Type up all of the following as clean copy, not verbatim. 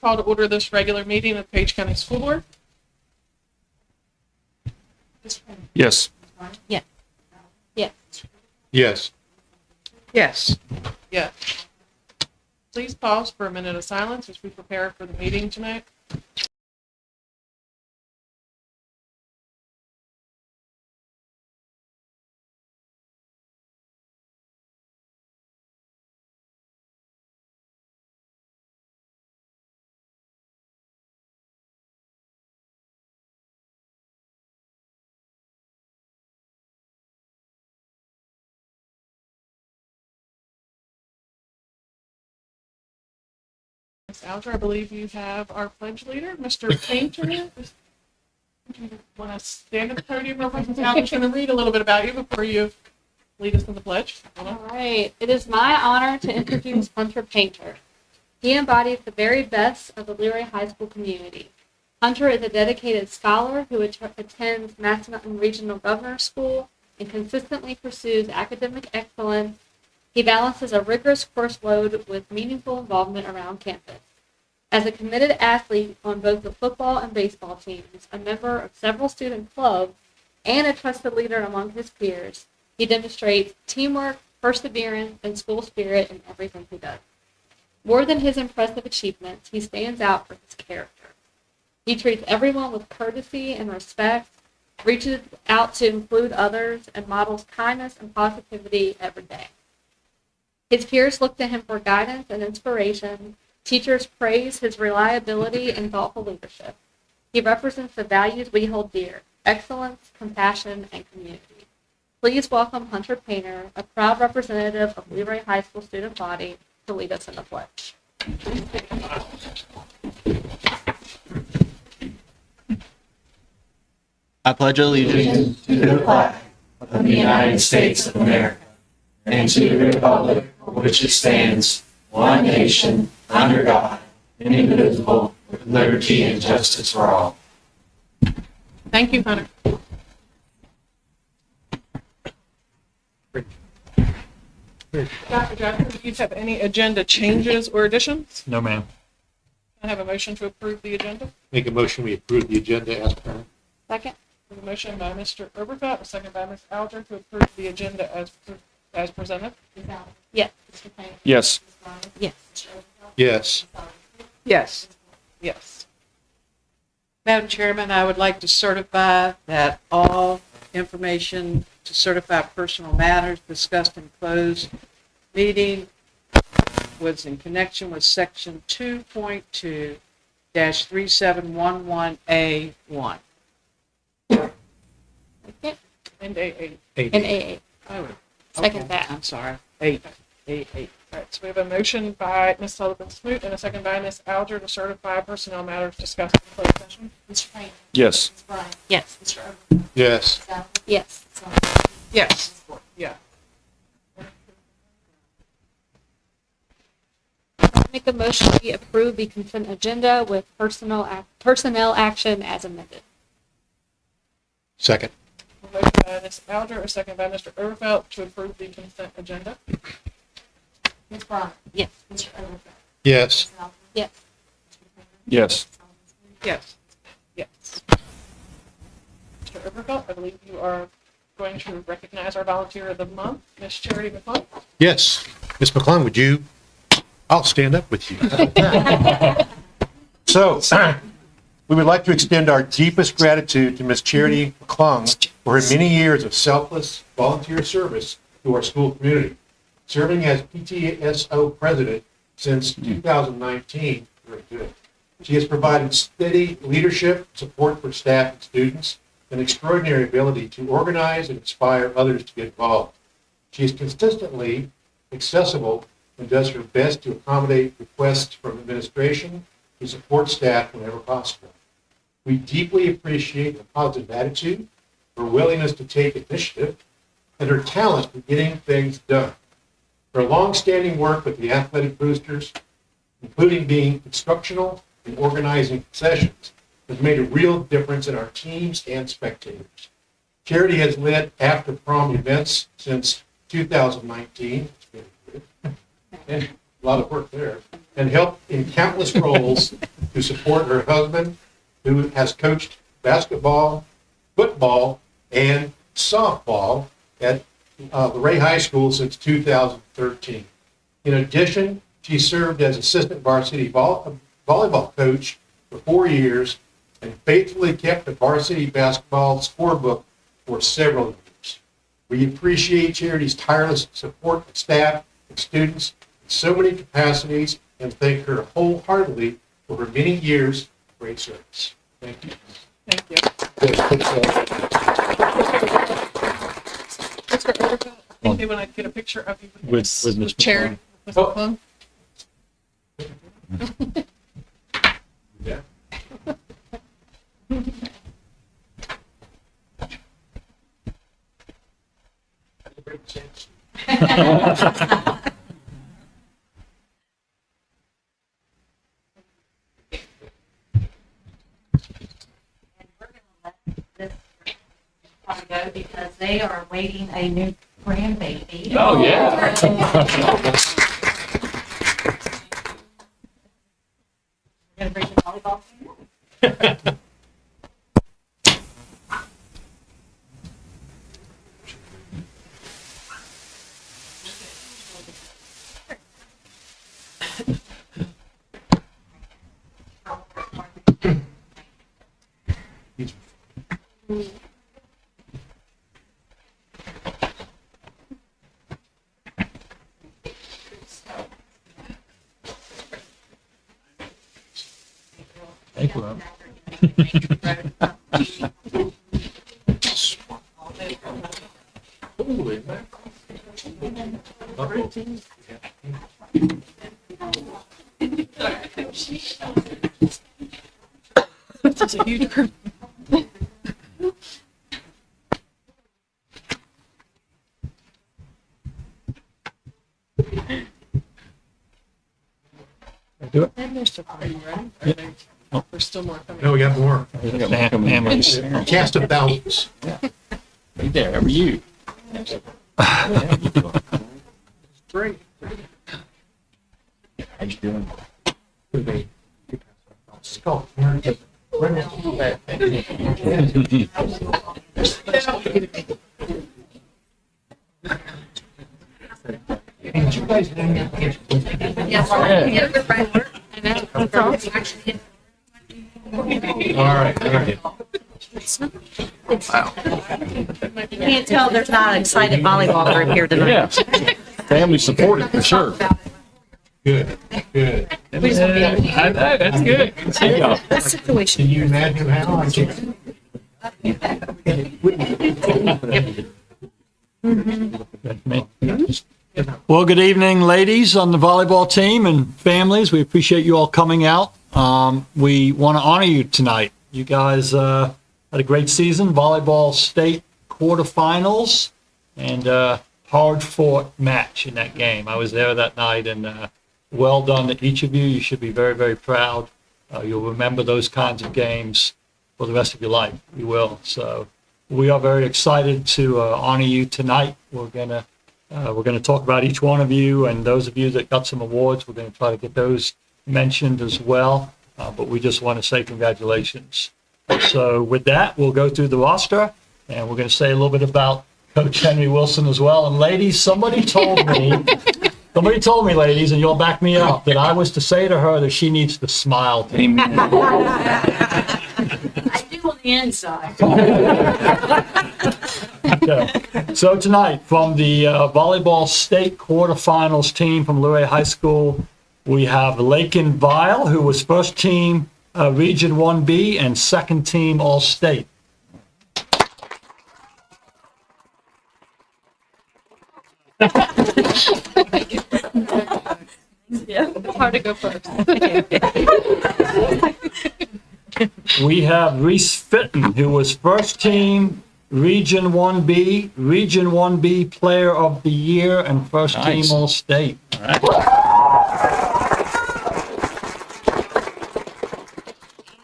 Call to order this regular meeting of Page County School Board. Yes. Yes. Yes. Yes. Yes. Yeah. Please pause for a minute of silence as we prepare for the meeting tonight. Ms. Alger, I believe you have our pledge leader, Mr. Painter. Do you want to stand at the podium real quick? Ms. Alger's going to read a little bit about you before you lead us in the pledge. Hold on. All right. It is my honor to introduce Hunter Painter. He embodies the very best of the Leroy High School community. Hunter is a dedicated scholar who attends Massanutten Regional Governor's School and consistently pursues academic excellence. He balances a rigorous course load with meaningful involvement around campus. As a committed athlete on both the football and baseball teams, a member of several student clubs, and a trusted leader among his peers, he demonstrates teamwork, perseverance, and school spirit in everything he does. More than his impressive achievements, he stands out for his character. He treats everyone with courtesy and respect, reaches out to include others, and models kindness and positivity every day. His peers look to him for guidance and inspiration. Teachers praise his reliability and thoughtful leadership. He represents the values we hold dear: excellence, compassion, and community. Please welcome Hunter Painter, a proud representative of Leroy High School student body, to lead us in the pledge. I pledge allegiance to the flag of the United States of America and to the republic for which it stands, one nation, under God, indivisible, with liberty and justice for all. Thank you, Hunter. Dr. Jackson, do you have any agenda changes or additions? No, ma'am. I have a motion to approve the agenda. Make a motion, we approve the agenda as current. Second? A motion by Mr. Oberfeld, a second by Ms. Alger to approve the agenda as presented. Yes. Yes. Yes. Yes. Yes. Yes. Madam Chairman, I would like to certify that all information to certify personal matters discussed in closed meeting was in connection with section 2.2-3711A1. Okay. And A8. And AA. Oh, Second okay. that. I'm sorry. 8. All right, so we have a motion by Ms. Sullivan-Smoot and a second by Ms. Alger to certify personnel matters discussed in closed session. Mr. Painter. Yes. Yes. Yes. Yes. Yes. Yeah. Make a motion we approve the consent agenda with personnel action as amended. Second. A motion by Ms. Alger, a second by Mr. Oberfeld to approve the consent agenda. Ms. Braun. Yes. Mr. Oberfeld. Yes. Yes. Yes. Yes. Yes. Mr. Oberfeld, I believe you are going to recognize our volunteer of the month, Ms. Charity McClung. Yes. Ms. McClung, would you? I'll stand up with you. So, we would like to extend our deepest gratitude to Ms. Charity McClung for her many years of selfless volunteer service to our school community. Serving as PTSO president since 2019, very good. She has provided steady leadership, support for staff and students, and extraordinary ability to organize and inspire others to get involved. She is consistently accessible and does her best to accommodate requests from administration to support staff whenever possible. We deeply appreciate her positive attitude, her willingness to take initiative, and her talent for getting things done. Her long-standing work with the athletic boosters, including being instructional and organizing sessions, has made a real difference in our teams and spectators. Charity has led after-prom events since 2019. It's been good. And a lot of work there. and helped in countless roles to support her husband, who has coached basketball, football, and softball at Luray High School since 2013. In addition, she served as assistant varsity volleyball coach for 4 years and faithfully kept the varsity basketball scorebook for several years. We appreciate Charity's tireless support of staff and students in so many capacities and thank her wholeheartedly for her many years of great service. Thank you. Thank you. Good. Mr. Erba, I think they want to get a picture of you With Ms. Chair. Mr. McClung. Yeah. We're going to let this one go because they are awaiting a new grandbaby. Oh, yeah. We're going to bring the volleyball team in. Thank you. Holy mackerel. This is a huge group. Do it. And there's are you ready? Are they- There's still more coming. No, we got more. Families. Cast of thousands. Right there, how are you? Great. How you doing? Skull. Did you guys name that kid? All right, all right. You can't tell there's not an excited volleyball group here tonight. Yeah. Family supported for sure. Good, good. I know, that's good. Good to see y'all. Can you imagine how I can? Well, good evening, ladies on the volleyball team and families. We appreciate you all coming out. We want to honor you tonight. You guys had a great season, volleyball state quarterfinals, and hard-fought match in that game. I was there that night, and well done to each of you. You should be very, very proud. You'll remember those kinds of games for the rest of your life. You will. So we are very excited to honor you tonight. We're gonna talk about each one of you, and those of you that got some awards, we're going to try to get those mentioned as well. But we just want to say congratulations. So with that, we'll go through the roster, and we're going to say a little bit about Coach Henry Wilson as well. And ladies, somebody told me, ladies, and you'll back me up, that I was to say to her that she needs to smile to me. I do on the inside. Okay. So tonight, from the volleyball state quarterfinals team from Luray High School, we have Lakin Vile, who was first team Region 1B and second team All-State. Yeah, it's hard to go first. We have Reese Fitton, who was first team Region 1B Player of the Year, and first team Nice. All-State.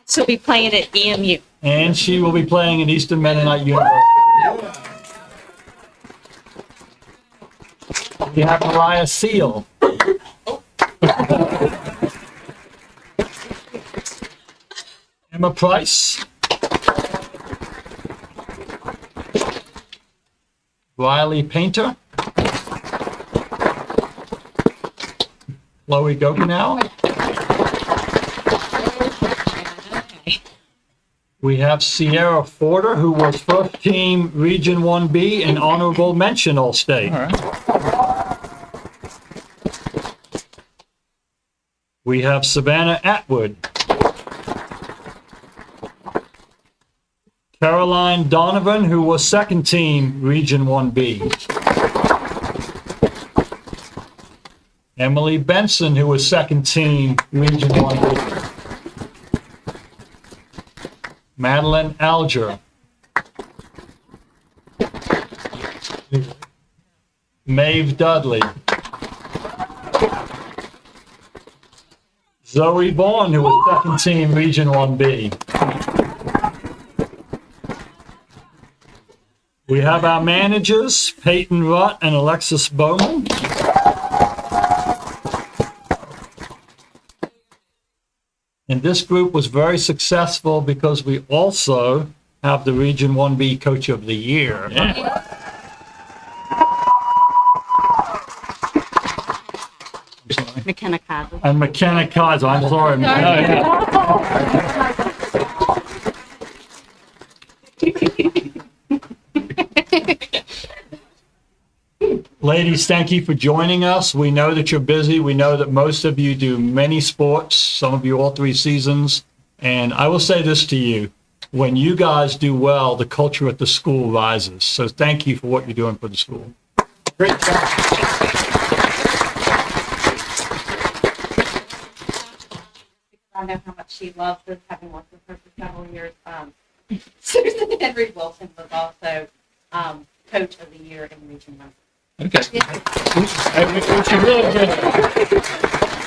She'll be playing at EMU. And she will be playing at Eastern Mennonite University. We have Mariah Seal. Whitmer Price. Riley Painter. Chloe Gogenow. We have Sierra Forder, who was first team Region 1B and honorable mention All-State. All right. We have Savannah Atwood. Caroline Donovan, who was second team Region 1B. Emily Benson, who was second team Region 1B. Madeline Alger. Maeve Dudley. Zoe Vaughn, who was second team Region 1B. We have our managers, Peyton Rutt and Alexis Bowman. And this group was very successful because we also have the Region 1B Coach of the Year. Yeah. McKenna Kaiser. And McKenna Kaiser, I'm sorry. Ladies, thank you for joining us. We know that you're busy. We know that most of you do many sports, some of you all 3 seasons. And I will say this to you, when you guys do well, the culture at the school rises. So thank you for what you're doing for the school. Great job. I know how much she loves this, having worked with her for several years. Susan Henry Wilson was also Coach of the Year in Region 1. Okay.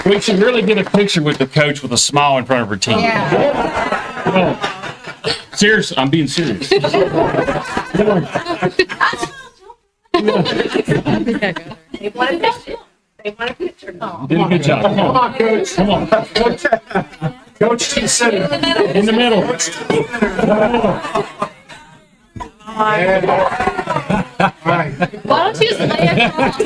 We should really get a picture with the coach with a smile in front of her team. Seriously, I'm being serious. They want a picture. They want a picture. You did a good job. Come on, Coach. Come on. Coach to the center. In the middle. Right. Why don't you just lay across?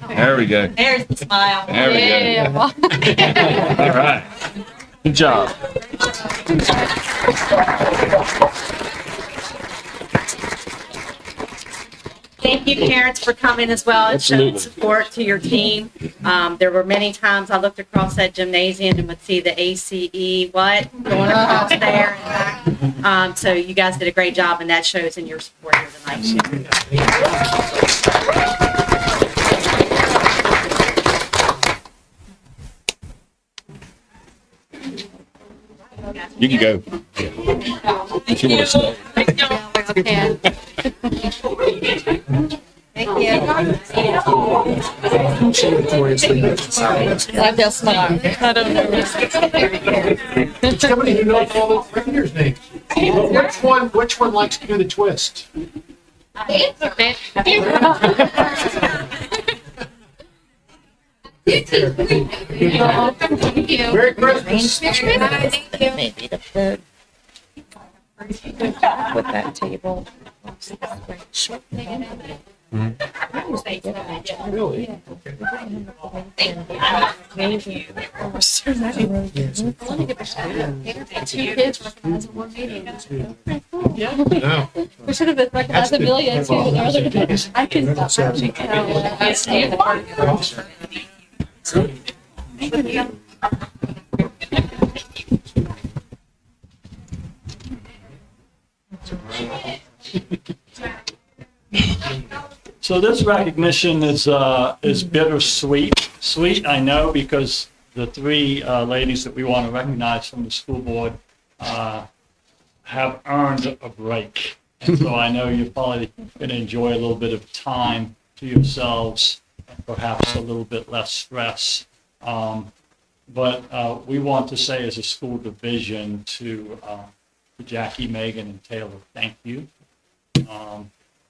There we go. There's the smile. There we go. Yeah. All right. Good job. Thank you, parents, for coming as well and showing Absolutely. support to your team. There were many times I looked across that gymnasium and would see the ACE, going across there. And back. So you guys did a great job, and that shows in your support here tonight. You can go. If you want to stay. Okay. Thank you. I guess not. I don't know. Somebody who knows all those reindeers' names. Which one likes to do the twist? Merry Christmas. Maybe the third. With that table. Really? Two kids recognized in one meeting. No. We should have been recognized a million too. I can. So this recognition is bittersweet. Sweet, I know, because the 3 ladies that we want to recognize from the school board have earned a break. And so I know you're probably going to enjoy a little bit of time to yourselves, and perhaps a little bit less stress. But we want to say as a school division to Jackie, Megan, and Taylor, thank you.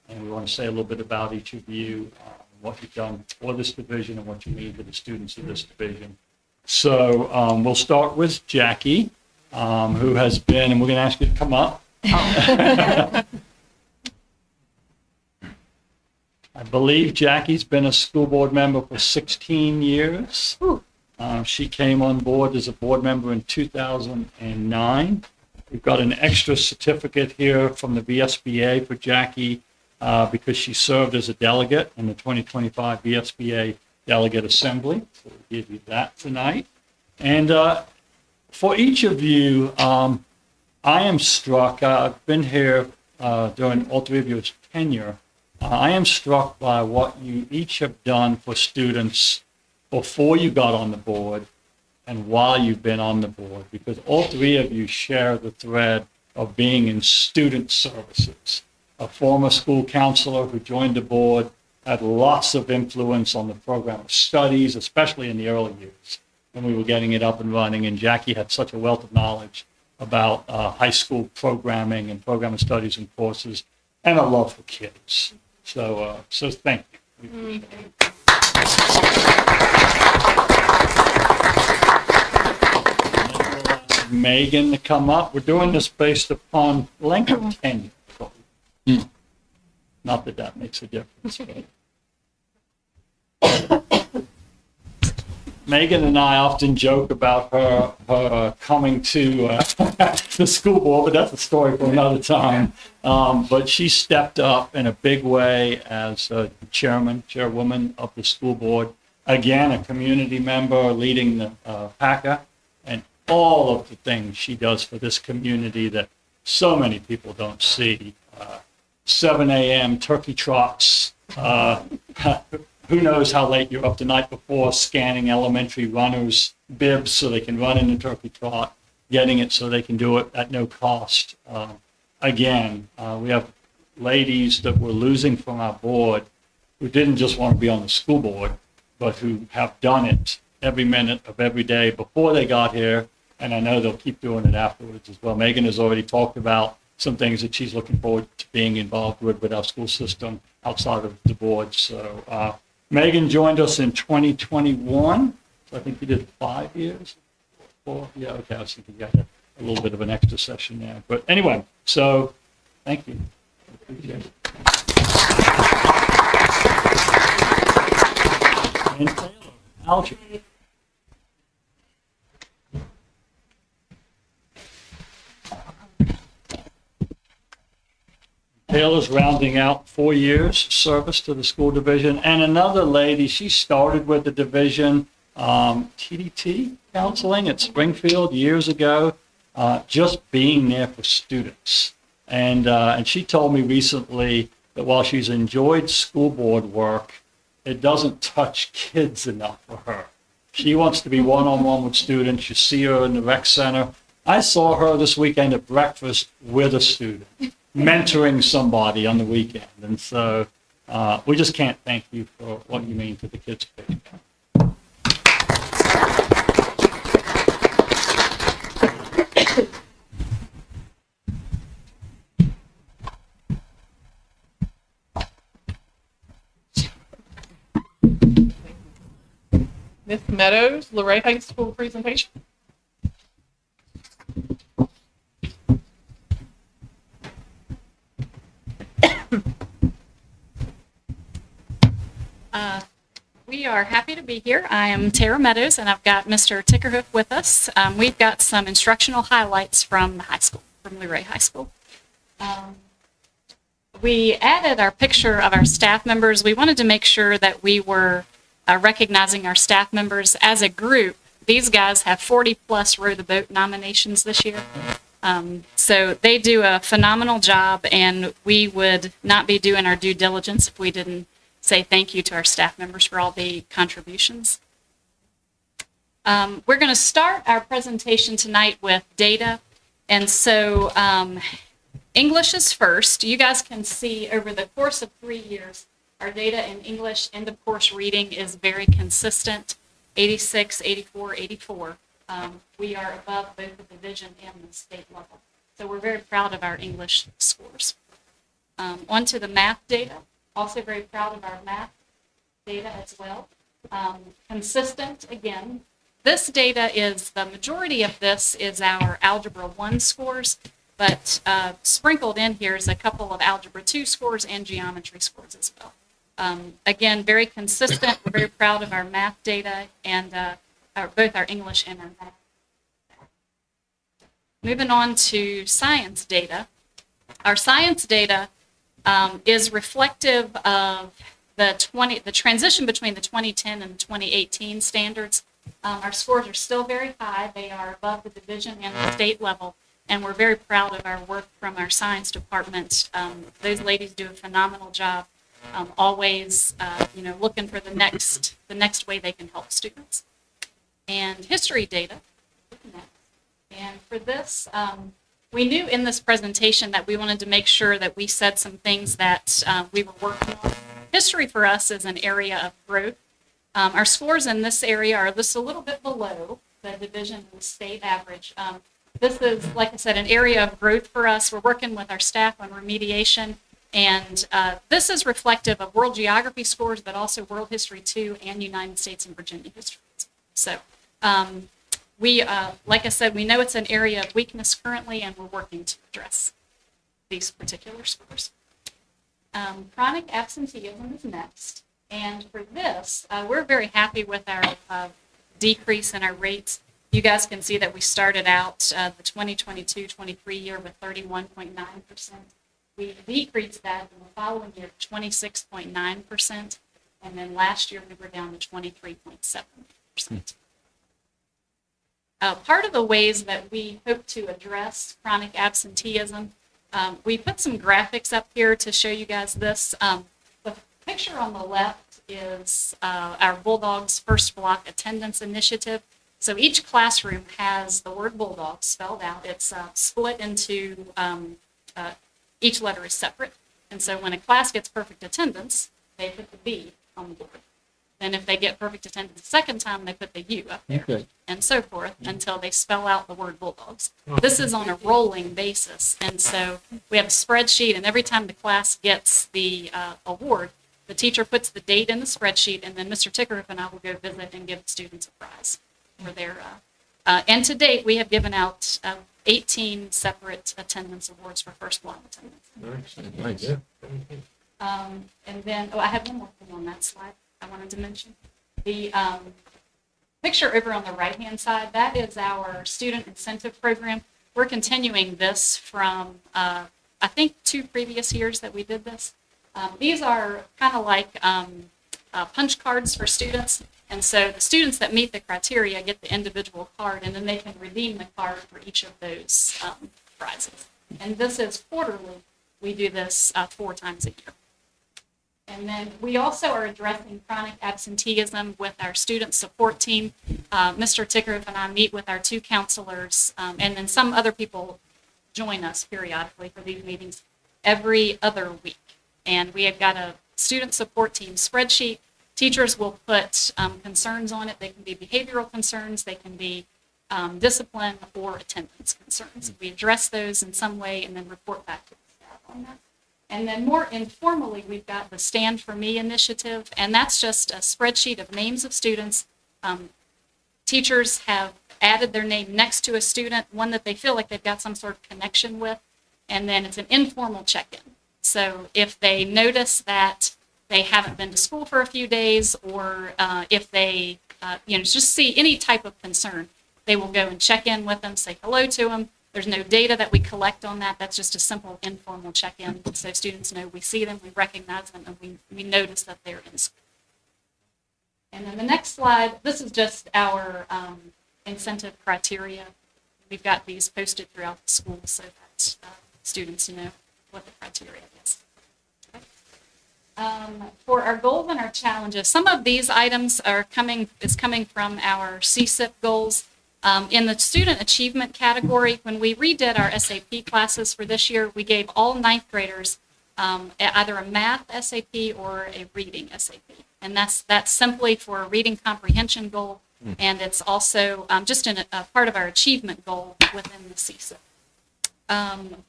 And we want to say a little bit about each of you. what you've done for this division and what you mean to the students of this division. So we'll start with Jackie, who has been, and we're going to ask you to come up. I believe Jackie's been a school board member for 16 years. She came on board as a board member in 2009. We've got an extra certificate here from the VSBA for Jackie because she served as a delegate in the 2025 VSBA Delegate Assembly. So we'll give you that tonight. And for each of you, I am struck, I've been here during all three of your tenure. I am struck by what you each have done for students before you got on the board and while you've been on the board, because all three of you share the thread of being in student services. A former school counselor who joined the board had lots of influence on the program of studies, especially in the early years when we were getting it up and running. And Jackie had such a wealth of knowledge about high school programming and program of studies and courses, and a love for kids. So thank you. We appreciate it. Megan to come up. We're doing this based upon length of tenure. Not that that makes a difference. Megan and I often joke about her coming to the school board, but that's a story for another time. But she stepped up in a big way as chairwoman of the school board. Again, a community member leading the PACA, and all of the things she does for this community that so many people don't see. 7 a.m. turkey trots. Who knows how late you're up the night before scanning elementary runners' bibs so they can run in the turkey trot, getting it so they can do it at no cost. Again, we have ladies that we're losing from our board who didn't just want to be on the school board, but who have done it every minute of every day before they got here, and I know they'll keep doing it afterwards as well. Megan has already talked about some things that she's looking forward to being involved with our school system outside of the board. So Megan joined us in 2021. So I think you did 5 years. 4? Yeah, okay. I was thinking you got a little bit of an extra session there. But anyway, so thank you. I appreciate it. And Taylor, algebra. Taylor's rounding out 4 years service to the school division. And another lady, she started with the division, TDT counseling at Springfield years ago, just being there for students. And she told me recently that while she's enjoyed school board work, it doesn't touch kids enough for her. She wants to be one-on-one with students. You see her in the rec center. I saw her this weekend at breakfast with a student, mentoring somebody on the weekend. And so we just can't thank you for what you mean to the kids. Ms. Meadows, Luray High School presentation. We are happy to be here. I am Tara Meadows, and I've got Mr. Tickerhoof with us. We've got some instructional highlights from the high school, from Luray High School. We added our picture of our staff members. We wanted to make sure that we were recognizing our staff members as a group. These guys have 40-plus Row the Boat nominations this year. So they do a phenomenal job, and we would not be doing our due diligence if we didn't say thank you to our staff members for all the contributions. We're going to start our presentation tonight with data. And so English is first. You guys can see over the course of 3 years, our data in English end of course reading is very consistent, 86, 84, 84. We are above both the division and the state level. So we're very proud of our English scores. On to the math data. Also very proud of our math. data as well. Consistent, again. This data is, the majority of this is our Algebra 1 scores, but sprinkled in here is a couple of Algebra 2 scores and geometry scores as well. Again, very consistent. We're very proud of our math data and both our English and our math. Moving on to science data. Our science data is reflective of the transition between the 2010 and the 2018 standards. Our scores are still very high. They are above the division and the state level, and we're very proud of our work from our science department. Those ladies do a phenomenal job, always looking for the next way they can help students. And history data. And for this, we knew in this presentation that we wanted to make sure that we said some things that we were working on. History for us is an area of growth. Our scores in this area are just a little bit below the division and the state average. This is, like I said, an area of growth for us. We're working with our staff on remediation, and this is reflective of world geography scores, but also world history 2 and United States and Virginia history. So we, like I said, we know it's an area of weakness currently, and we're working to address these particular scores. Chronic absenteeism is next. And for this, we're very happy with our decrease in our rates. You guys can see that we started out the 2022-23 year with 31.9%. We decreased that in the following year to 26.9%. And then last year we were down to 23.7%. Part of the ways that we hope to address chronic absenteeism, we put some graphics up here to show you guys this. The picture on the left is our Bulldogs First Block Attendance Initiative. So each classroom has the word Bulldog spelled out. It's split into, each letter is separate. And so when a class gets perfect attendance, they put the B on the board. Then if they get perfect attendance the second time, they put the U up there. Okay. And so forth until they spell out the word Bulldogs. This is on a rolling basis. And so we have a spreadsheet, and every time the class gets the award, the teacher puts the date in the spreadsheet, and then Mr. Tickeriff and I will go visit and give the students a prize for their, and to date, we have given out 18 separate attendance awards for first block attendance. Nice. And then, I have one more thing on that slide I wanted to mention. The picture over on the right-hand side, that is our student incentive program. We're continuing this from, I think, 2 previous years that we did this. These are kind of like punch cards for students. And so the students that meet the criteria get the individual card, and then they can redeem the card for each of those prizes. And this is quarterly. We do this 4 times a year. And then we also are addressing chronic absenteeism with our student support team. Mr. Tickeriff and I meet with our 2 counselors, and then some other people join us periodically for these meetings every other week. And we have got a student support team spreadsheet. Teachers will put concerns on it. They can be behavioral concerns. They can be discipline or attendance concerns. We address those in some way and then report back to the staff on that. And then more informally, we've got the Stand For Me initiative, and that's just a spreadsheet of names of students. Teachers have added their name next to a student, one that they feel like they've got some sort of connection with, and then it's an informal check-in. So if they notice that they haven't been to school for a few days, or if they just see any type of concern, they will go and check in with them, say hello to them. There's no data that we collect on that. That's just a simple informal check-in. So students know we see them, we recognize them, and we notice that they're in school. And then the next slide, this is just our incentive criteria. We've got these posted throughout the school so that students know what the criteria is. For our goals and our challenges, some of these items are coming from our CSIP goals. In the student achievement category, when we redid our SAP classes for this year, we gave all 9th graders either a math SAP or a reading SAP. And that's simply for a reading comprehension goal, and it's also just a part of our achievement goal within the CSIP.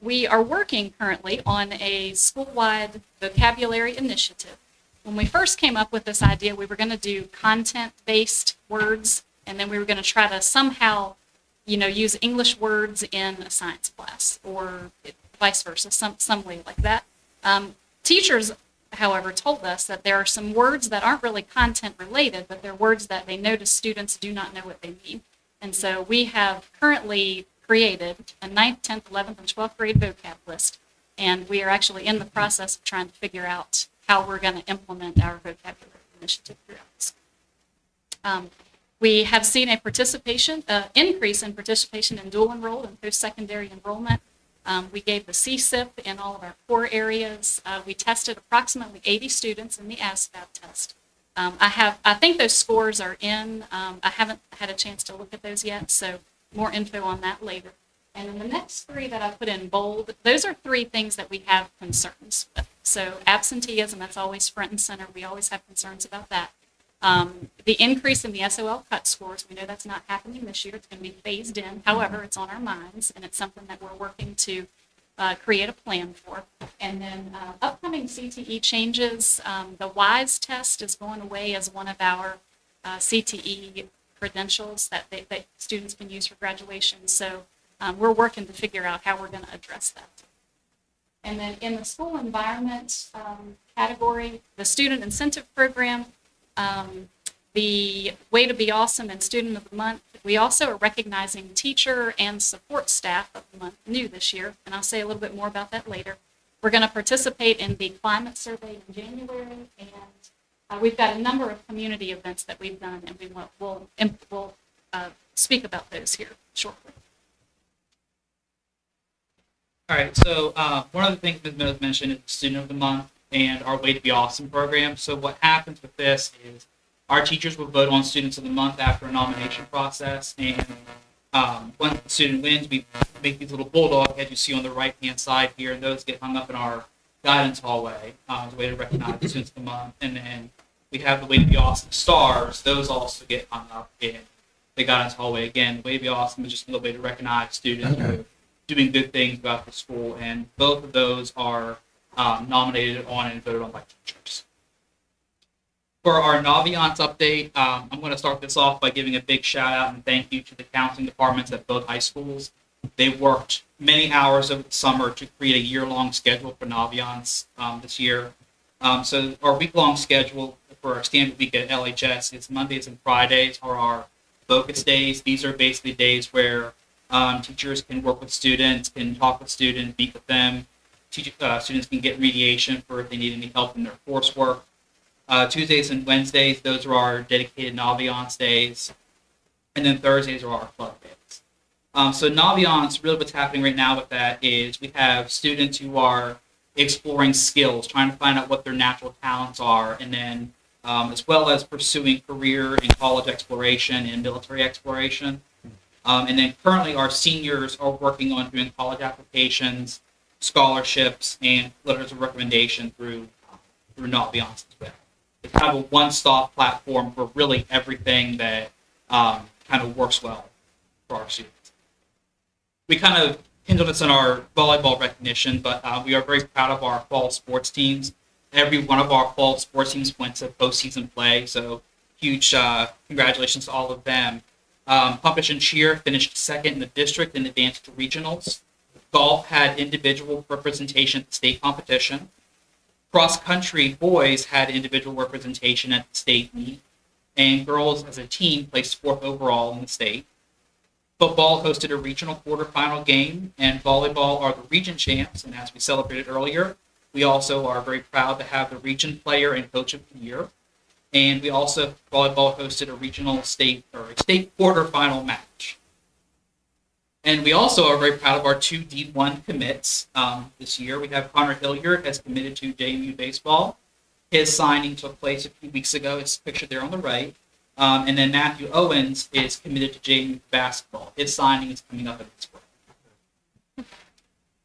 We are working currently on a school-wide vocabulary initiative. when we first came up with this idea, we were going to do content-based words, and then we were going to try to somehow, use English words in a science class, or vice versa, some way like that. Teachers, however, told us that there are some words that aren't really content related, but they're words that they notice students do not know what they mean. And so we have currently created a 9th, 10th, 11th, and 12th grade vocab list, and we are actually in the process of trying to figure out how we're going to implement our vocabulary initiative throughout the school. We have seen a increase in participation in dual enrolled and post-secondary enrollment. We gave the CSIP in all of our core areas. We tested approximately 80 students in the ASVAB test. I think those scores are in. I haven't had a chance to look at those yet, so more info on that later. And then the next three that I put in bold, those are three things that we have concerns with. So absenteeism, that's always front and center. We always have concerns about that. The increase in the SOL cut scores, we know that's not happening this year. It's going to be phased in. However, it's on our minds, and it's something that we're working to create a plan for. And then upcoming CTE changes, the WISE test is going away as one of our CTE credentials that students can use for graduation. So we're working to figure out how we're going to address that. And then in the school environment category, the student incentive program, the Way to Be Awesome and Student of the Month. We also are recognizing teacher and support staff of the month new this year, and I'll say a little bit more about that later. We're going to participate in the climate survey in January, and we've got a number of community events that we've done, and we'll speak about those here shortly. All right, so one of the things Ms. Mills mentioned is Student of the Month and our Way to Be Awesome program. So what happens with this is our teachers will vote on Students of the Month after a nomination process, and once the student wins, we make these little bulldog heads you see on the right-hand side here, and those get hung up in our guidance hallway as a way to recognize the Students of the Month. And then we have the Way to Be Awesome stars. Those also get hung up in the guidance hallway. Again, the Way to Be Awesome is just another way to recognize students who are doing good things about the school, and both of those are nominated on and voted on by teachers. For our Naviance update, I'm going to start this off by giving a big shout out and thank you to the counseling departments at both high schools. They worked many hours over the summer to create a year-long schedule for Naviance this year. So our week-long schedule for our standard week at LHS is Mondays and Fridays are our focus days. These are basically days where teachers can work with students, can talk with students, meet with them. Students can get mediation for if they need any help in their coursework. Tuesdays and Wednesdays, those are our dedicated Naviance days. And then Thursdays are our club days. So Naviance, really what's happening right now with that is we have students who are exploring skills, trying to find out what their natural talents are, and then as well as pursuing career and college exploration and military exploration. And then currently our seniors are working on doing college applications, scholarships, and letters of recommendation through Naviance as well. It's kind of a one-stop platform for really everything that kind of works well for our students. We kind of hint on this in our volleyball recognition, but we are very proud of our fall sports teams. Every one of our fall sports teams went to postseason play, so huge congratulations to all of them. Pumpish and Cheer finished second in the district and advanced to regionals. Golf had individual representation at the state competition. Cross country boys had individual representation at the state meet, and girls as a team placed fourth overall in the state. Football hosted a regional quarterfinal game, and volleyball are the region champs. And as we celebrated earlier, we also are very proud to have the region player and coach of the year. And we also, volleyball hosted a regional state quarterfinal match. And we also are very proud of our two D1 commits this year. We have Connor Hilliard has committed to JMU baseball. His signing took place a few weeks ago. It's pictured there on the right. And then Matthew Owens is committed to JMU basketball. His signing is coming up in the spring.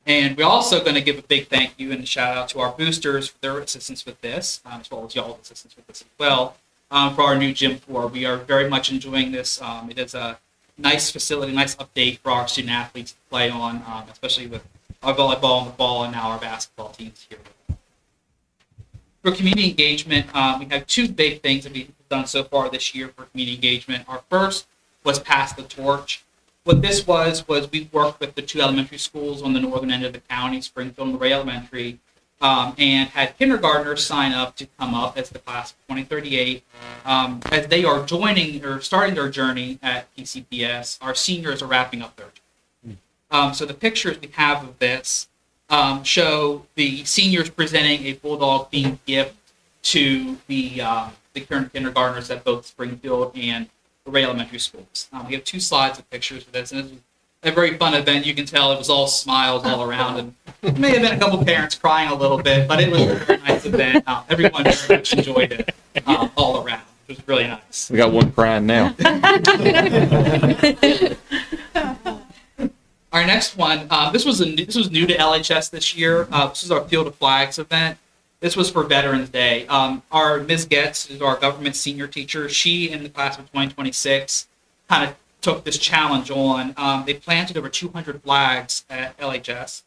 And we're also going to give a big thank you and a shout out to our boosters for their assistance with this, as well as y'all's assistance with this as well, for our new gym floor. We are very much enjoying this. It is a nice facility, nice update for our student athletes to play on, especially with our volleyball on the ball and now our basketball teams here. For community engagement, we have two big things that we've done so far this year for community engagement. Our first was Pass the Torch. What this was we worked with the two elementary schools on the northern end of the county, Springfield and Ray Elementary, and had kindergartners sign up to come up as the class of 2038. As they are joining or starting their journey at PCPS, our seniors are wrapping up their journey. So the pictures we have of this show the seniors presenting a Bulldog themed gift to the current kindergartners at both Springfield and Ray Elementary schools. We have two slides of pictures of this, and this was a very fun event. You can tell it was all smiles all around, and there may have been a couple parents crying a little bit, but it was a very nice event. Everyone very much enjoyed it all around. It was really nice. We got one crying now. Our next one, this was new to LHS this year. This is our Field of Flags event. This was for Veterans Day. Our Ms. Getz is our government senior teacher. She, in the class of 2026, kind of took this challenge on. They planted over 200 flags at LHS.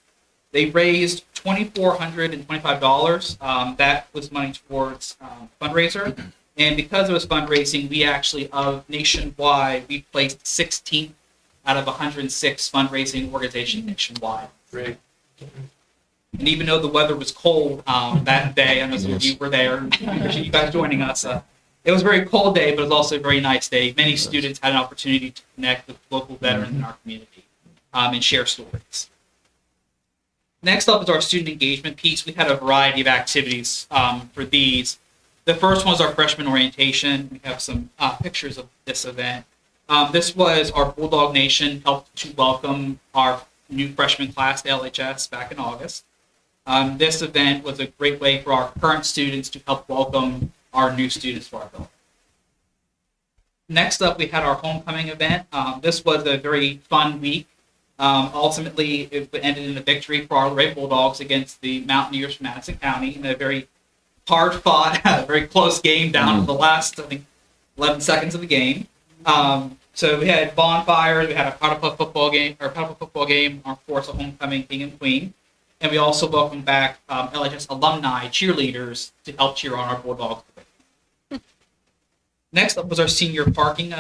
They raised $2,425. That was money towards fundraiser. And because it was fundraising, we actually, nationwide, we placed 16th out of 106 fundraising organizations nationwide. Great. And even though the weather was cold that day, I know some of you were there, appreciate you guys joining us. It was a very cold day, but it was also a very nice day. Many students had an opportunity to connect with local veterans in our community and share stories. Next up is our student engagement piece. We had a variety of activities for these. The first one was our freshman orientation. We have some pictures of this event. This was our Bulldog Nation helped to welcome our new freshman class to LHS back in August. This event was a great way for our current students to help welcome our new students to our building. Next up, we had our homecoming event. This was a very fun week. Ultimately, it ended in a victory for our Ray Bulldogs against the Mountaineers from Madison County in a very hard-fought, very close game down to the last, I think, 11 seconds of the game. So we had bonfires, we had a Powder Puff football game, our course of homecoming king and queen. And we also welcomed back LHS alumni cheerleaders to help cheer on our Bulldogs. Next up was our senior parking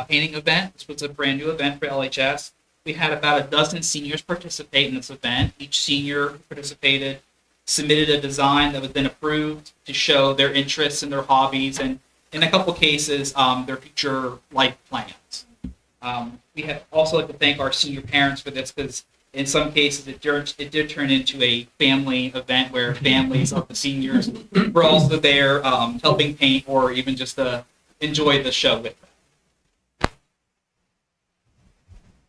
painting event. This was a brand new event for LHS. We had about a dozen seniors participate in this event. Each senior who participated submitted a design that was then approved to show their interests and their hobbies, and in a couple cases, their future life plans. We have also like to thank our senior parents for this, because in some cases it did turn into a family event where families of the seniors were also there helping paint or even just to enjoy the show with them.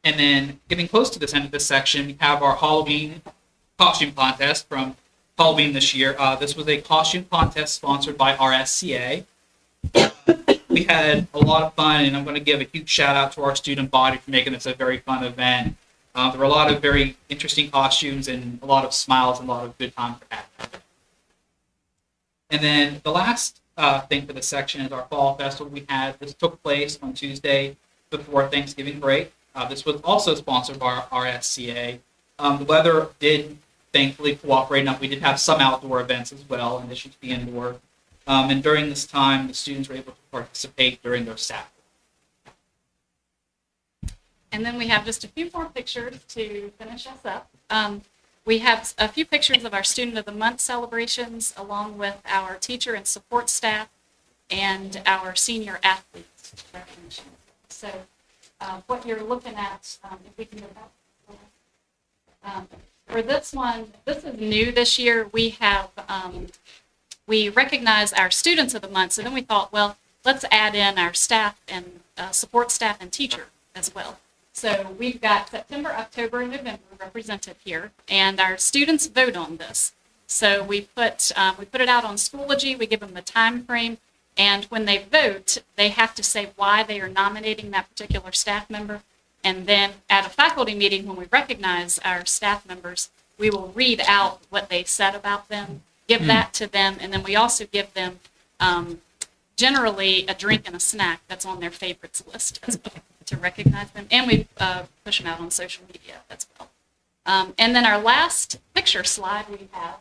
And then getting close to this end of this section, we have our Halloween costume contest from Halloween this year. This was a costume contest sponsored by RSCA. We had a lot of fun, and I'm going to give a huge shout out to our student body for making this a very fun event. There were a lot of very interesting costumes and a lot of smiles and a lot of good time for that. And then the last thing for this section is our fall festival we had. This took place on Tuesday before Thanksgiving break. This was also sponsored by RSCA. The weather did thankfully cooperate enough. We did have some outdoor events as well, in addition to the indoor. And during this time, the students were able to participate during their staff. And then we have just a few more pictures to finish us up. We have a few pictures of our Student of the Month celebrations, along with our teacher and support staff and our senior athletes recognition. So what you're looking at, if we can go back. For this one, this is new this year. We have, we recognize our Students of the Month, so then we thought, well, let's add in our staff and support staff and teacher as well. So we've got September, October, and November represented here, and our students vote on this. So we put it out on Schoology, we give them the time frame, and when they vote, they have to say why they are nominating that particular staff member. And then at a faculty meeting, when we recognize our staff members, we will read out what they said about them, give that to them, and then we also give them generally a drink and a snack that's on their favorites list as well, to recognize them, and we push them out on social media as well. And then our last picture slide we have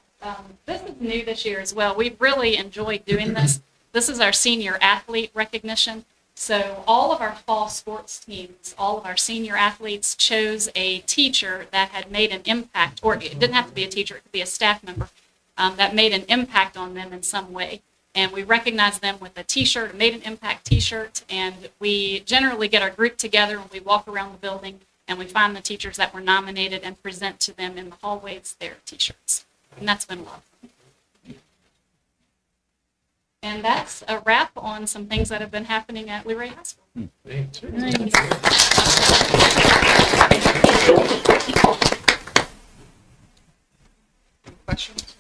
This is new this year as well. We've really enjoyed doing this. This is our senior athlete recognition. So all of our fall sports teams, all of our senior athletes chose a teacher that had made an impact, or it didn't have to be a teacher, it could be a staff member, that made an impact on them in some way. And we recognize them with a t-shirt, a Made an Impact t-shirt, and we generally get our group together and we walk around the building and we find the teachers that were nominated and present to them in the hallways their t-shirts. And that's been a lot of fun. And that's a wrap on some things that have been happening at Leroy High School. Questions?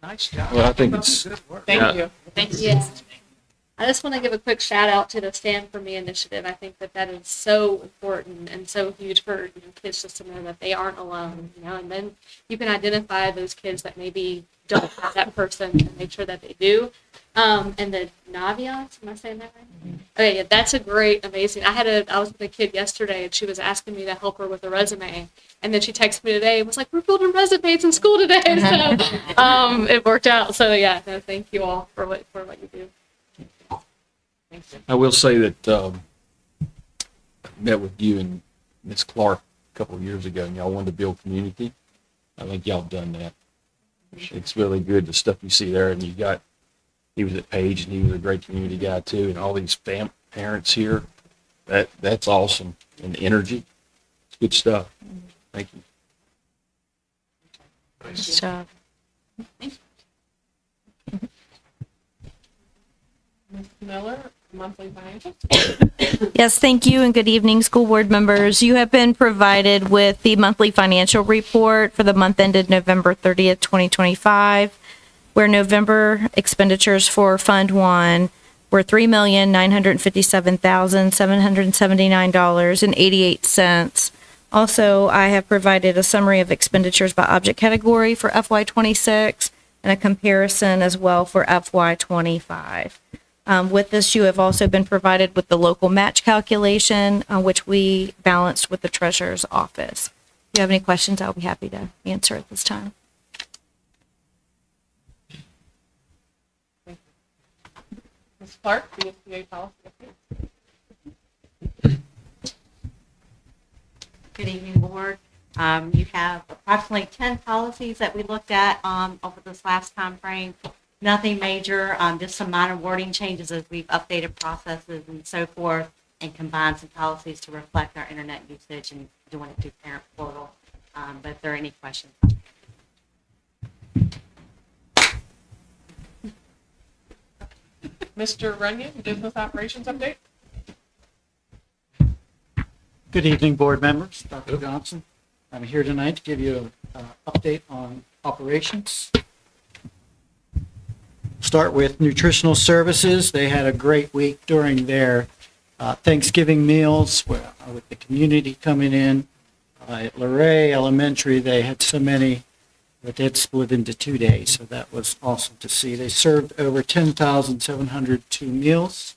Nice job. Well, I think it's, Good work. Thank you. Thank you. Yes. I just want to give a quick shout out to the Stand For Me initiative. I think that that is so important and so huge for kids just to know that they aren't alone, and then you can identify those kids that maybe don't have that person and make sure that they do. And the Naviance, am I saying that right? Okay, yeah, that's a great, amazing. I was with a kid yesterday and she was asking me to help her with a resume. And then she texted me today and was like, we're building resumes in school today. So it worked out. So yeah, no, thank you all for what you do. I will say that I met with you and Miss Clark a couple of years ago, and y'all wanted to build community. I think y'all done that. It's really good, the stuff you see there, and he was at Page, and he was a great community guy too, and all these parents here. That's awesome, and the energy. It's good stuff. Thank you. Nice job. Ms. Miller, monthly financial. Yes, thank you and good evening, school board members. You have been provided with the monthly financial report for the month ended November 30th, 2025, where November expenditures for Fund 1 were $3,957,779.88. Also, I have provided a summary of expenditures by object category for FY26 and a comparison as well for FY25. With this, you have also been provided with the local match calculation, which we balanced with the treasurer's office. If you have any questions, I'll be happy to answer at this time. Ms. Clark, BSBA policy update. Good evening, board. You have approximately 10 policies that we looked at over this last time frame. Nothing major, just some minor wording changes as we've updated processes and so forth, and combined some policies to reflect our internet usage and doing it through parent portal. But if there are any questions. Mr. Runyon, business operations update. Good evening, board members. Dr. Johnson. I'm here tonight to give you an update on operations. Start with nutritional services. They had a great week during their Thanksgiving meals with the community coming in. At Luray Elementary, they had so many that they had split into 2 days, so that was awesome to see. They served over 10,702 meals,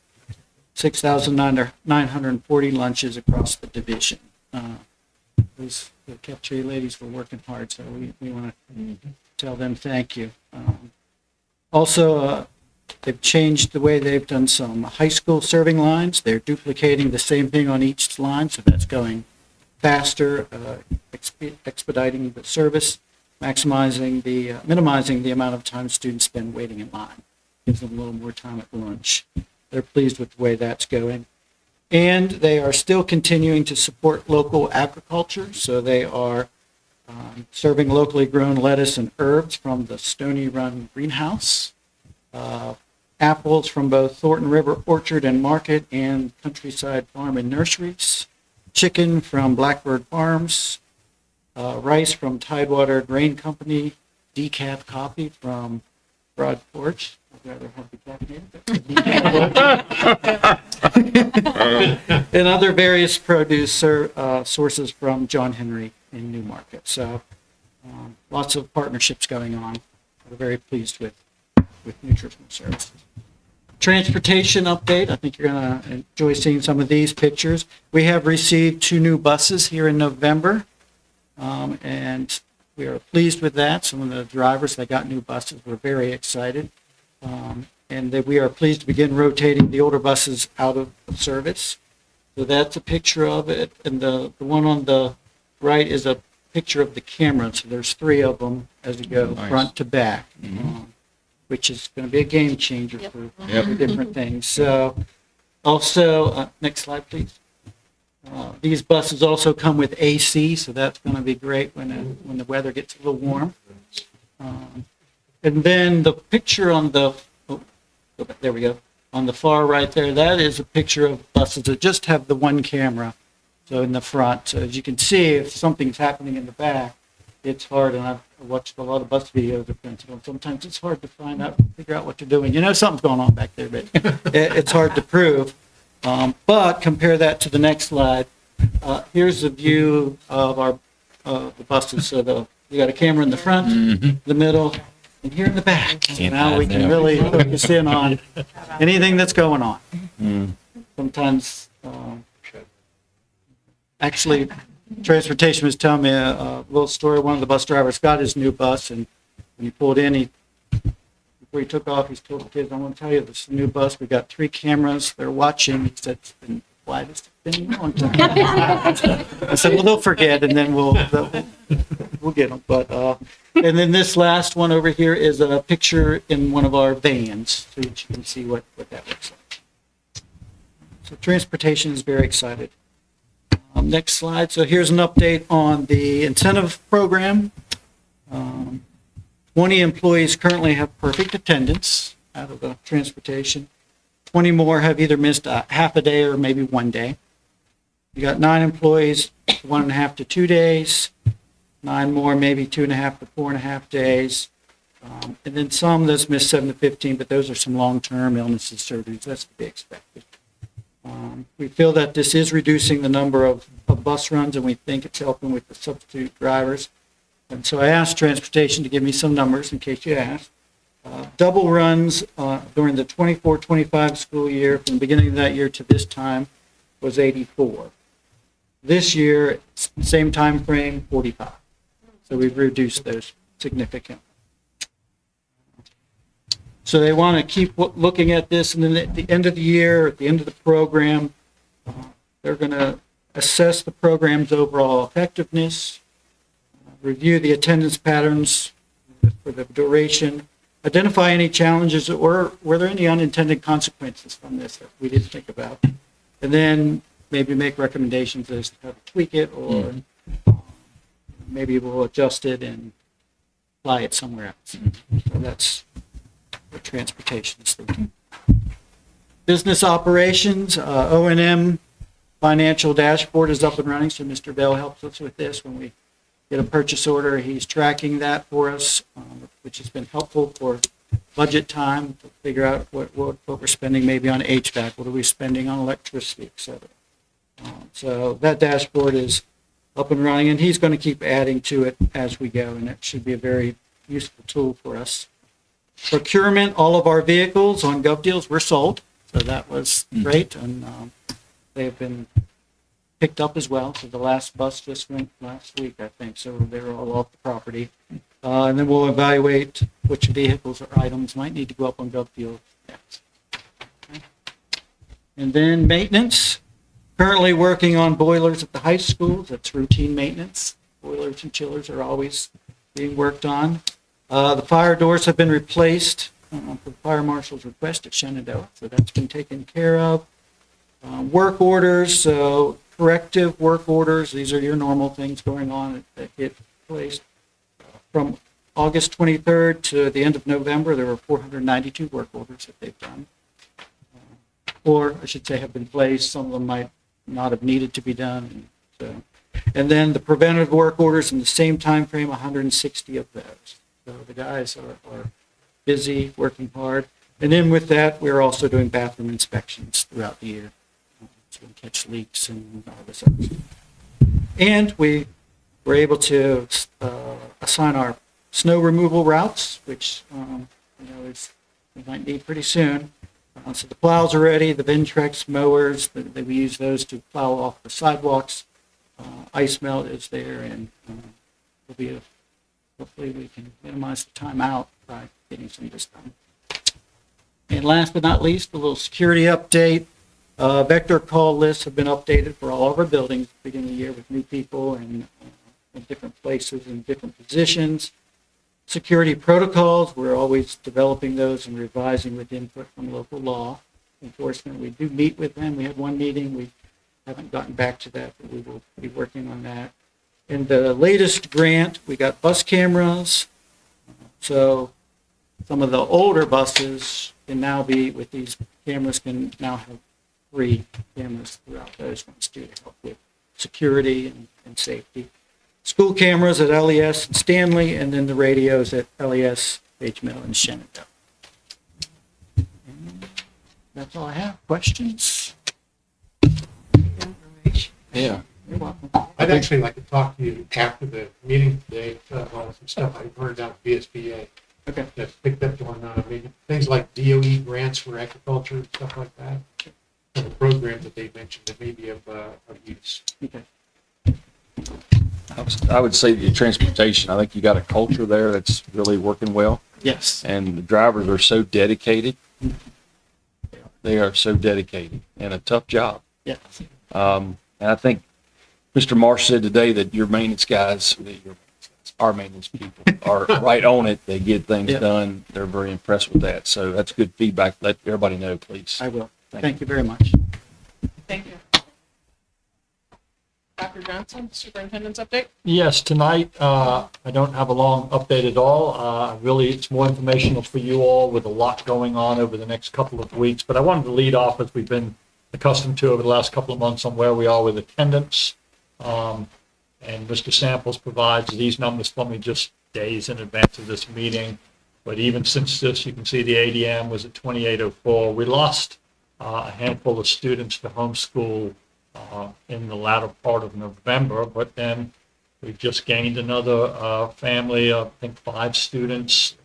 6,940 lunches across the division. Those the cafeteria ladies were working hard, so we want to tell them thank you. Also, they've changed the way they've done some high school serving lines. They're duplicating the same thing on each line, so that's going faster, expediting the service, minimizing the amount of time students spend waiting in line. Gives them a little more time at lunch. They're pleased with the way that's going. And they are still continuing to support local agriculture, so they are serving locally grown lettuce and herbs from the Stony Run greenhouse, apples from both Thornton River Orchard and Market and Countryside Farm and Nurseries, chicken from Blackbird Farms, rice from Tidewater Grain Company, decaf coffee from Broad Porch. I'd rather have the caffeinated, and other various produce sources from John Henry in Newmarket. So lots of partnerships going on. We're very pleased with nutritional services. Transportation update. I think you're going to enjoy seeing some of these pictures. We have received 2 new buses here in November, and we are pleased with that. Some of the drivers that got new buses were very excited. And that we are pleased to begin rotating the older buses out of service. So that's a picture of it. And the one on the right is a picture of the camera. So there's 3 of them as you go Nice. front to back, which is going to be a game changer for different things. So also, next slide, please. These buses also come with AC, so that's going to be great when the weather gets a little warm. And then the picture on the, there we go, on the far right there, that is a picture of buses that just have the one camera, so in the front. So as you can see, if something's happening in the back, it's hard, and I've watched a lot of bus videos of principal, and sometimes it's hard to figure out what they're doing. You know something's going on back there, but it's hard to prove. But compare that to the next slide. Here's a view of our the buses. So we got a camera in the front, the middle, and here in the back. So now we can really focus in on anything that's going on. Sometimes, actually, transportation was telling me a little story. One of the bus drivers got his new bus, and when he pulled in, before he took off, he told the kids, "I'm going to tell you, this is a new bus. We got 3 cameras. They're watching." He said, "It's been quiet. It's been a long time." I said, "Well, they'll forget, and then we'll get them." But and then this last one over here is a picture in one of our vans, so you can see what that looks like. So transportation is very excited. Next slide. So here's an update on the incentive program. 20 employees currently have perfect attendance out of the transportation. 20 more have either missed a half a day or maybe 1 day. You got 9 employees, 1.5 to 2 days. 9 more, maybe 2.5 to 4.5 days. And then some that's missed 7 to 15, but those are some long-term illnesses, surgeries. That's to be expected. We feel that this is reducing the number of bus runs, and we think it's helping with the substitute drivers. And so I asked transportation to give me some numbers in case you asked. Double runs during the 24-25 school year, from the beginning of that year to this time, was 84. This year, same time frame, 45. So we've reduced those significantly. So they want to keep looking at this, and then at the end of the year, at the end of the program, they're going to assess the program's overall effectiveness, review the attendance patterns for the duration, identify any challenges, or were there any unintended consequences from this that we didn't think about, and then maybe make recommendations as to how to tweak it, or maybe we'll adjust it and apply it somewhere else. So that's what transportation is thinking. Business operations, O&M financial dashboard is up and running, so Mr. Bell helps us with this. When we get a purchase order, he's tracking that for us, which has been helpful for budget time to figure out what we're spending maybe on HVAC, what are we spending on electricity, et cetera. So that dashboard is up and running, and he's going to keep adding to it as we go, and it should be a very useful tool for us. Procurement, all of our vehicles on GovDeals were sold, so that was great, and they've been picked up as well. So the last bus just went last week, I think, so they were all off the property. And then we'll evaluate which vehicles or items might need to go up on GovDeals next. Okay. And then maintenance. Currently working on boilers at the high schools. That's routine maintenance. Boilers and chillers are always being worked on. The fire doors have been replaced for the fire marshal's request at Shenandoah, so that's been taken care of. Work orders, so corrective work orders. These are your normal things going on that get placed. From August 23rd to the end of November, there were 492 work orders that they've done. Or I should say have been placed. Some of them might not have needed to be done. And then the preventative work orders in the same time frame, 160 of those. So the guys are busy, working hard. And then with that, we're also doing bathroom inspections throughout the year. So we catch leaks and all this other stuff. And we were able to assign our snow removal routes, which we might need pretty soon. So the plows are ready, the Ventrex mowers, we use those to plow off the sidewalks. Ice melt is there, and there'll be hopefully we can minimize the time out by getting some of this done. And last but not least, a little security update. Vector call lists have been updated for all of our buildings at the beginning of the year with new people and in different places and different positions. Security protocols, we're always developing those and revising with input from local law enforcement. We do meet with them. We had one meeting. We haven't gotten back to that, but we will be working on that. In the latest grant, we got bus cameras. So some of the older buses can now be, with these cameras, can now have 3 cameras throughout those ones too, to help with security and safety. School cameras at LES and Stanley, and then the radios at LES, Page Mill, and Shenandoah. And that's all I have. Questions? Yeah. You're welcome. I'd actually like to talk to you after the meeting today about some stuff I've heard down at VSBA. Okay. That's picked up on maybe things like DOE grants for agriculture and stuff like that. And the programs that they mentioned that may be of use. Okay. I would say the transportation, I think you got a culture there that's really working well. Yes. And the drivers are so dedicated. They are so dedicated and a tough job. Yeah. And I think Mr. Marsh said today that your maintenance guys, our maintenance people are right on it. They get things done. They're very impressed with that. So that's good feedback. Let everybody know, please. I will. Thank you very much. Thank you. Dr. Johnson, superintendent's update? Yes, tonight, I don't have a long update at all. Really, it's more informational for you all with a lot going on over the next couple of weeks. But I wanted to lead off, as we've been accustomed to over the last couple of months, on where we are with attendance. And Mr. Samples provides these numbers for me just days in advance of this meeting. But even since this, you can see the ADM was at 2804. We lost a handful of students to homeschool in the latter part of November, but then we just gained another family, I think 5 students,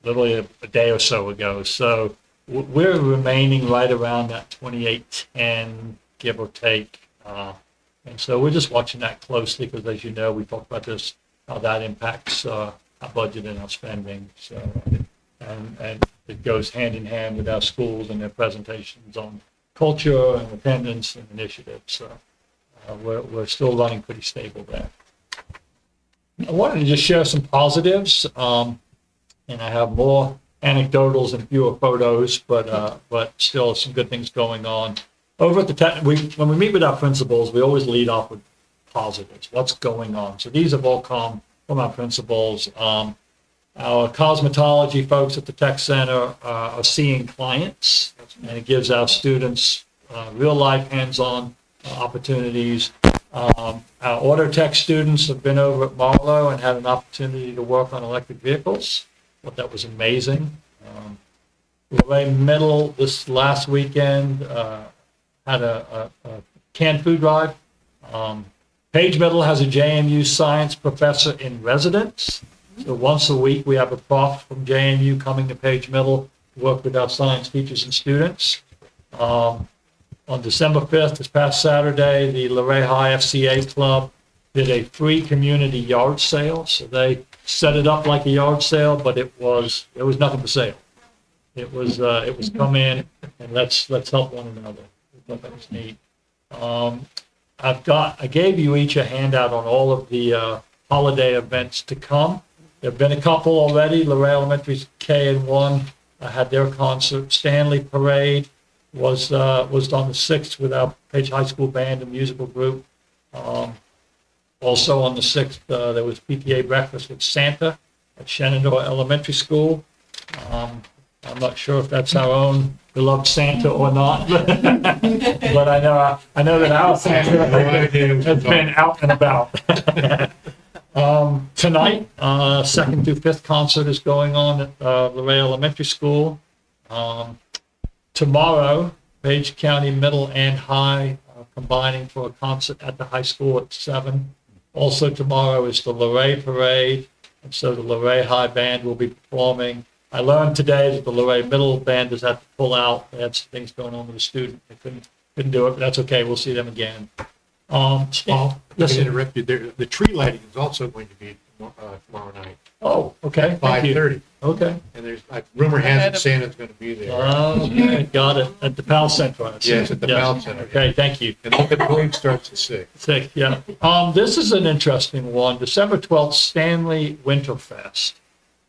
literally a day or so ago. So we're remaining right around that 2810, give or take. And so we're just watching that closely because, as you know, we talked about this, how that impacts our budget and our spending. So, and it goes hand in hand with our schools and their presentations on culture and attendance and initiatives. So we're still running pretty stable there. I wanted to just share some positives, and I have more anecdotals and fewer photos, but still some good things going on. Over at the when we meet with our principals, we always lead off with positives. What's going on? So these have all come from our principals. Our cosmetology folks at the tech center are seeing clients, and it gives our students real life hands-on opportunities. Our auto tech students have been over at Marlow and had an opportunity to work on electric vehicles. I thought that was amazing. Luray Middle this last weekend had a canned food drive. Page Middle has a JMU science professor in residence. So once a week, we have a prof from JMU coming to Page Middle to work with our science teachers and students. On December 5th, this past Saturday, the Luray High FCA Club did a free community yard sale. So they set it up like a yard sale, but there was nothing for sale. It was come in and let's help one another. I thought that was neat. I gave you each a handout on all of the holiday events to come. There have been a couple already. Luray Elementary's K and 1 had their concert. Stanley Parade was on the 6th with our Page High School band and musical group. Also on the 6th, there was PTA breakfast with Santa at Shenandoah Elementary School. I'm not sure if that's our own beloved Santa or not, but I know that our Santa has been out and about. Tonight, 2nd through 5th concert is going on at Luray Elementary School. Tomorrow, Page County Middle and High combining for a concert at the high school at 7. Also tomorrow is the Luray Parade, and so the Luray High Band will be performing. I learned today that the Luray Middle Band has had to pull out. They had some things going on with a student. They couldn't do it, but that's okay. We'll see them again. Just to interrupt you there, the tree lighting is also going to be tomorrow night, Oh, okay, thank you. 5:30. Okay. And there's, rumor has it Santa's going to be there. Okay, got it. At the Powell Center. I see. Yes, at the Yes. Powell Center. Okay, thank you. And look at the parade starts at 6. Sick, yeah. This is an interesting one. December 12th, Stanley Winterfest.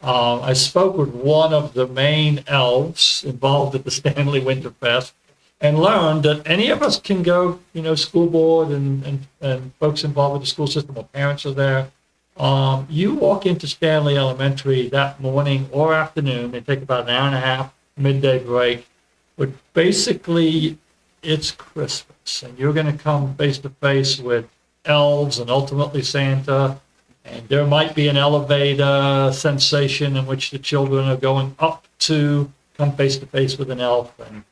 I spoke with one of the main elves involved at the Stanley Winterfest and learned that any of us can go, school board and folks involved with the school system or parents are there. You walk into Stanley Elementary that morning or afternoon, they take about an hour and a half midday break, but basically it's Christmas and you're going to come face to face with elves and ultimately Santa. And there might be an elevator sensation in which the children are going up to come face to face with an elf. And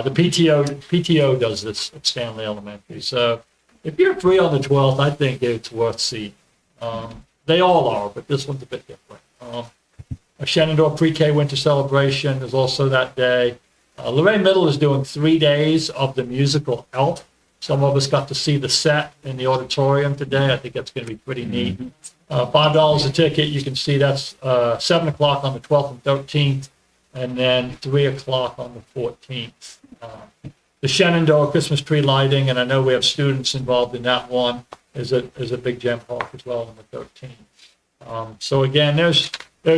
the PTO does this at Stanley Elementary. So if you're free on the 12th, I think it's worth seeing. They all are, but this one's a bit different. A Shenandoah Pre-K Winter Celebration is also that day. Lorraine Middle is doing 3 days of the musical Elf. Some of us got to see the set in the auditorium today. I think that's going to be pretty neat. $5 a ticket. You can see that's 7 o'clock on the 12th and 13th, and then 3 o'clock on the 14th. The Shenandoah Christmas tree lighting, and I know we have students involved in that one, is a big gem park as well on the 13th. So again, there's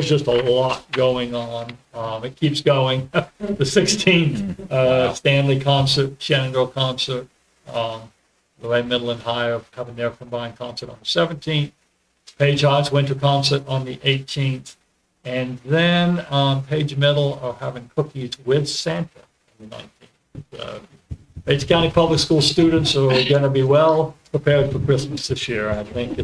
just a lot going on. It keeps going. The 16th, Stanley concert, Shenandoah concert. Lorraine Middle and High are having their combined concert on the 17th. Page High's winter concert on the 18th. And then Page Middle are having cookies with Santa on the 19th. Page County Public School students are going to be well prepared for Christmas this year, I think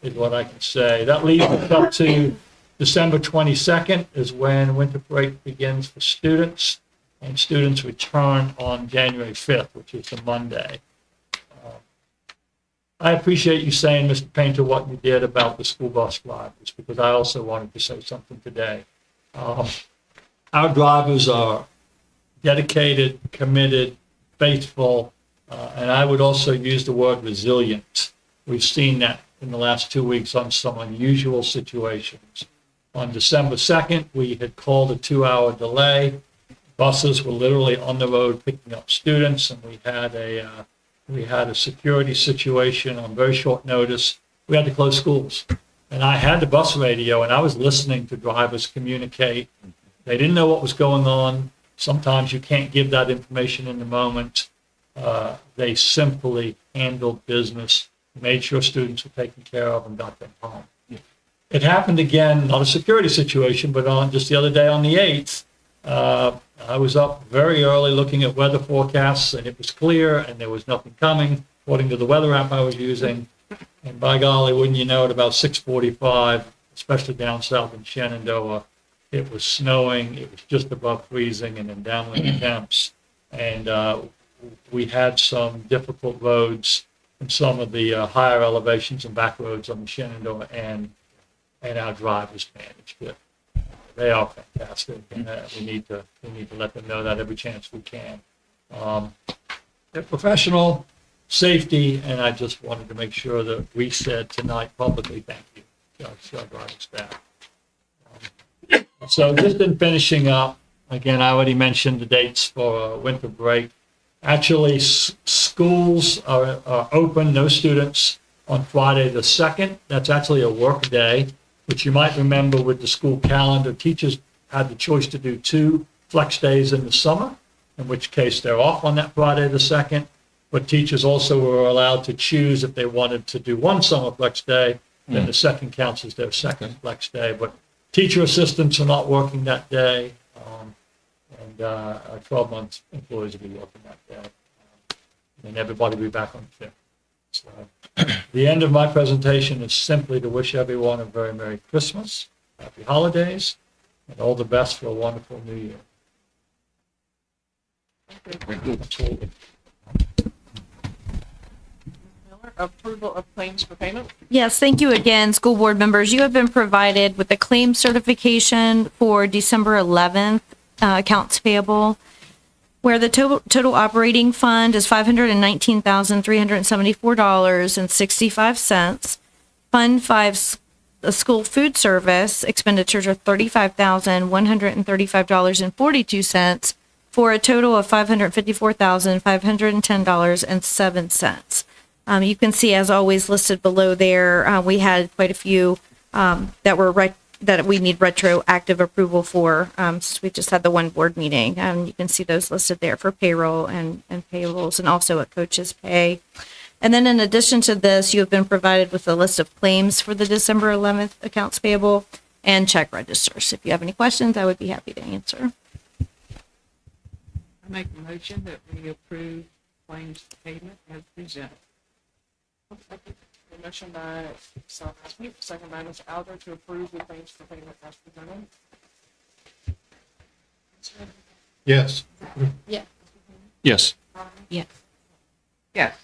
is what I can say. That leads us up to December 22nd is when winter break begins for students. And students return on January 5th, which is a Monday. I appreciate you saying, Mr. Painter, what you did about the school bus drivers, because I also wanted to say something today. Our drivers are dedicated, committed, faithful, and I would also use the word resilient. We've seen that in the last 2 weeks on some unusual situations. On December 2nd, we had called a 2-hour delay. Buses were literally on the road picking up students, and we had a security situation on very short notice. We had to close schools, and I had the bus radio, and I was listening to drivers communicate. They didn't know what was going on. Sometimes you can't give that information in the moment. They simply handled business, made sure students were taken care of, and got them home. It happened again, not a security situation, but on just the other day on the 8th. I was up very early looking at weather forecasts, and it was clear, and there was nothing coming, according to the weather app I was using. And by golly, wouldn't you know it, about 6:45, especially down south in Shenandoah, it was snowing, it was just above freezing, and in downwind temps. And we had some difficult roads in some of the higher elevations and back roads on the Shenandoah end, and our drivers managed it. They are fantastic, and we need to let them know that every chance we can. They're professional, safety, and I just wanted to make sure that we said tonight publicly, thank you to our driving staff. So just in finishing up, again, I already mentioned the dates for winter break. Actually, schools are open, no students, on Friday the 2nd. That's actually a work day, which you might remember with the school calendar. Teachers had the choice to do 2 flex days in the summer, in which case they're off on that Friday the 2nd. But teachers also were allowed to choose if they wanted to do 1 summer flex day, then the 2nd counts as their 2nd flex day. But teacher assistants are not working that day, and our 12-month employees will be working that day. And everybody will be back on the 5th. So the end of my presentation is simply to wish everyone a very Merry Christmas, Happy Holidays, and all the best for a wonderful New Year. Miller, approval of claims for payment. Yes, thank you again, school board members. You have been provided with the claim certification for December 11th, accounts payable, where the total operating fund is $519,374.65. Fund 5 the school food service expenditures are $35,135.42 for a total of $554,510.07. You can see, as always, listed below there, we had quite a few that we need retroactive approval for, since we just had the one board meeting. You can see those listed there for payroll and payrolls, and also at coaches' pay. And then in addition to this, you have been provided with a list of claims for the December 11th accounts payable and check registers. If you have any questions, I would be happy to answer. I make a motion that we approve claims payment as presented. A motion by Ms. Askew, second by Ms. Alger to approve the claims for payment as presented. Yes. Yeah. Yes. Yes. Yes.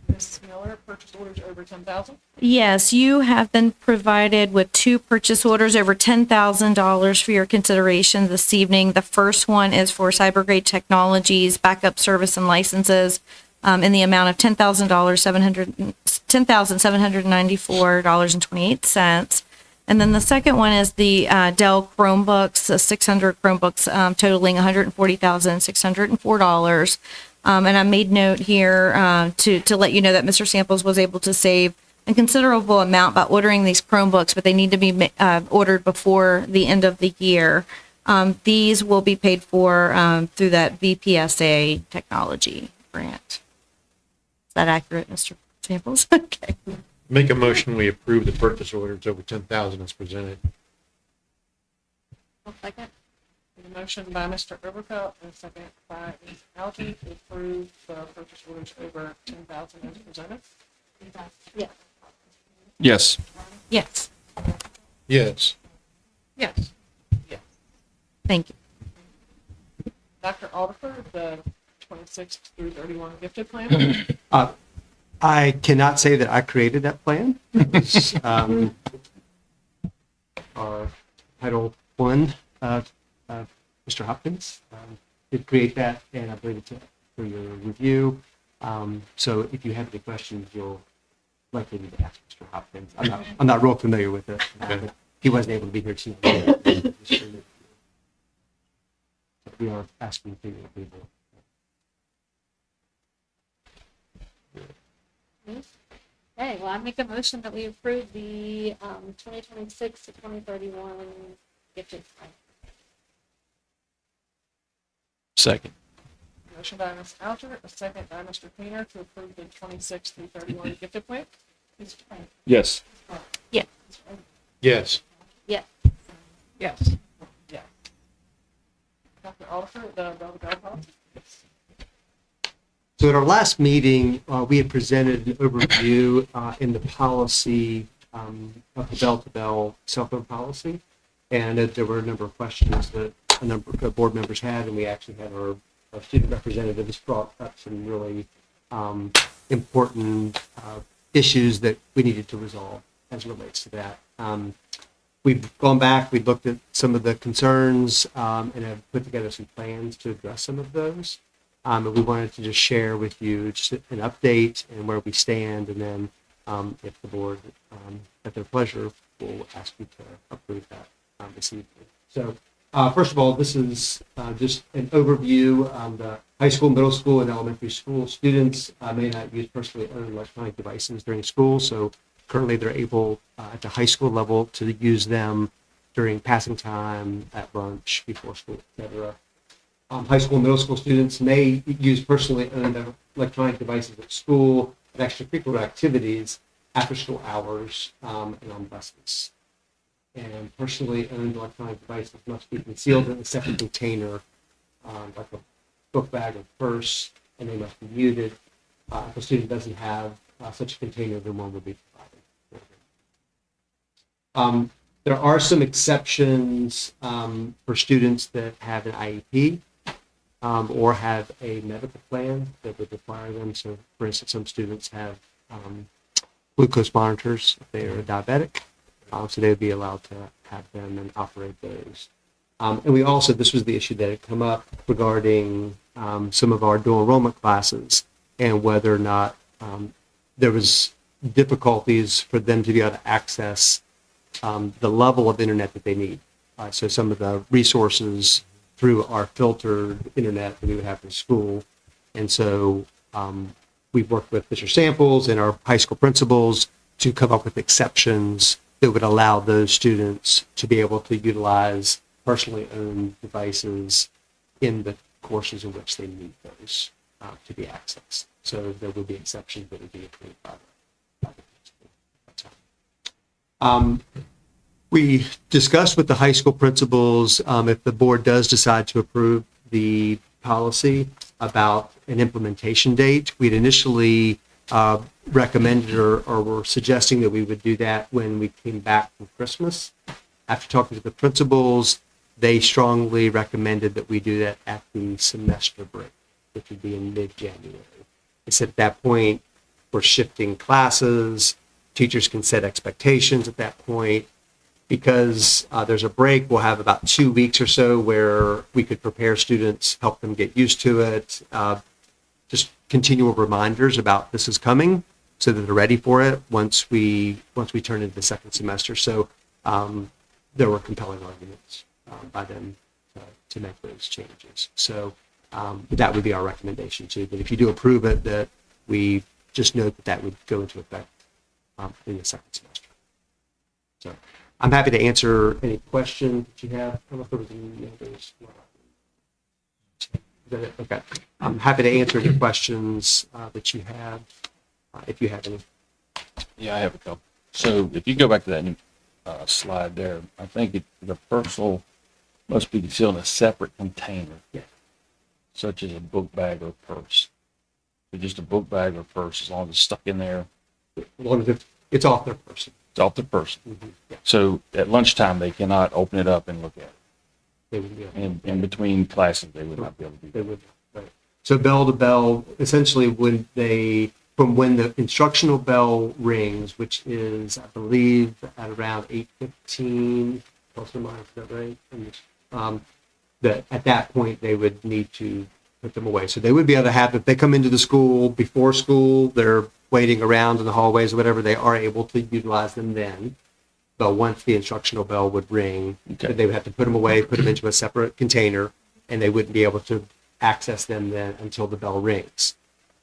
Ms. Miller, purchase orders over 10,000. Yes, you have been provided with two purchase orders over $10,000 for your consideration this evening. The first one is for CyberGrade Technologies backup service and licenses in the amount of $10,794.28. And then the second one is the Dell Chromebooks, the 600 Chromebooks totaling $140,604. And I made note here to let you know that Mr. Samples was able to save a considerable amount by ordering these Chromebooks, but they need to be ordered before the end of the year. These will be paid for through that VPSA technology grant. Is that accurate, Mr. Samples? Okay. Make a motion, we approve the purchase orders over 10,000 as presented. Second. A motion by Mr. Overfelt and a second by Ms. Alger to approve the purchase orders over 10,000 as presented. Yeah. Yes. Yes. Yes. Yes. Thank you. Dr. Alderfer, the 26 through 31 gifted plan. I cannot say that I created that plan. Our Title I, Mr. Hopkins, did create that, and I bring it for your review. So if you have any questions, you'll likely need to ask Mr. Hopkins. I'm not real familiar with it. But he wasn't able to be here tonight. We are asking for your approval. Okay, well, I make a motion that we approve the 2026 to 2031 gifted plan. Second. Motion by Ms. Alger, a second by Mr. Painter to approve the 26 through 31 gifted plan. Mr. Painter. Yes. Yes. Yes. Yeah. Yes. Yeah. Dr. Alderfer, the Bell policy. So at our last meeting, we had presented an overview in the policy of the bell-to-bell cell phone policy. And there were a number of questions that a number of board members had, and we actually had our student representatives brought up some really important issues that we needed to resolve as it relates to that. We've gone back, we looked at some of the concerns, and have put together some plans to address some of those. And we wanted to just share with you just an update and where we stand, and then if the board, at their pleasure, will ask you to approve that this evening. So first of all, this is just an overview. The high school, middle school, and elementary school students may not use personally owned electronic devices during school, so currently they're able at the high school level to use them during passing time, at lunch, before school, etc. High school and middle school students may use personally owned electronic devices at school at extracurricular activities after school hours and on buses. And personally owned electronic devices must be concealed in a separate container, like a book bag or purse, and they must be muted. If a student doesn't have such a container, then one will be provided. There are some exceptions for students that have an IEP. Or have a medical plan that would require them. So, for instance, some students have glucose monitors if they are diabetic, so they would be allowed to have them and operate those. And we also, this was the issue that had come up regarding some of our dual enrollment classes and whether or not there was difficulties for them to be able to access the level of internet that they need. So some of the resources through our filtered internet that we would have in school. And so we've worked with Mr. Samples and our high school principals to come up with exceptions that would allow those students to be able to utilize personally owned devices in the courses in which they need those to be accessed. So there would be exceptions that would be approved by the principal. We discussed with the high school principals, if the board does decide to approve the policy, about an implementation date. We'd initially recommended or were suggesting that we would do that when we came back from Christmas. After talking to the principals, they strongly recommended that we do that at the semester break, which would be in mid-January. They said at that point, we're shifting classes, teachers can set expectations at that point. Because there's a break, we'll have about 2 weeks or so where we could prepare students, help them get used to it, just continual reminders about this is coming so that they're ready for it once we turn into the second semester. So there were compelling arguments by them to make those changes. So that would be our recommendation too. But if you do approve it, that we just note that that would go into effect in the second semester. So I'm happy to answer any questions that you have. I don't know if there was any others. Is that it? Okay. I'm happy to answer any questions that you have, if you have any. Yeah, I have a couple. So if you go back to that new slide there, I think the parcel must be concealed in a separate container, such as a book bag or purse. So just a book bag or purse, as long as it's stuck in there. As long as it's off their person. It's off the person. Mm-hmm. Yeah. So at lunchtime, they cannot open it up and look at it. They would be able to. And in between classes, they would not be able to do They that. would, right. So bell to bell, essentially from when the instructional bell rings, which is, I believe, at around 8:15, plus or minus, is that right? And, that at that point, they would need to put them away. So they would be able to have, if they come into the school before school, they're waiting around in the hallways or whatever, they are able to utilize them then. But once the instructional bell would ring, they would have to put them away, put them into a separate container, and they wouldn't be able to access them then until the bell rings.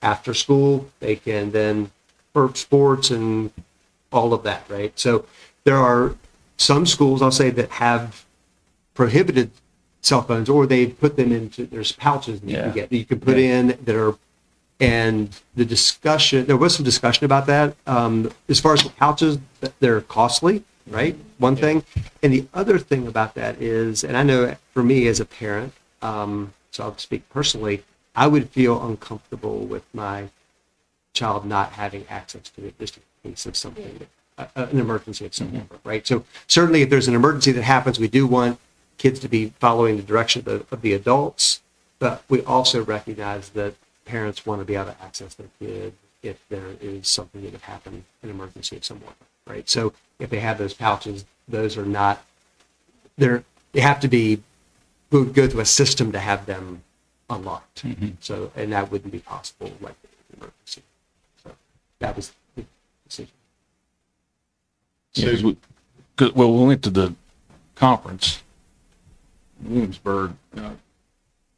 After school, they can then, for sports and all of that, right? So there are some schools, I'll say, that have prohibited cell phones, or they put them into, there's pouches that you can put in that are. And the discussion, there was some discussion about that. As far as the pouches, they're costly, right? One thing. And the other thing about that is, and I know for me as a parent, so I'll speak personally, I would feel uncomfortable with my child not having access to it just in case of something, an emergency of some sort, right? So certainly if there's an emergency that happens, we do want kids to be following the direction of the adults, but we also recognize that parents want to be able to access their kid if there is something that would happen, an emergency of someone, right? So if they have those pouches, those are not, they have to be, we would go through a system to have them unlocked. Mm-hmm. So, and that wouldn't be possible like an emergency. So that was the decision. Yeah, well, we went to the conference in Williamsburg.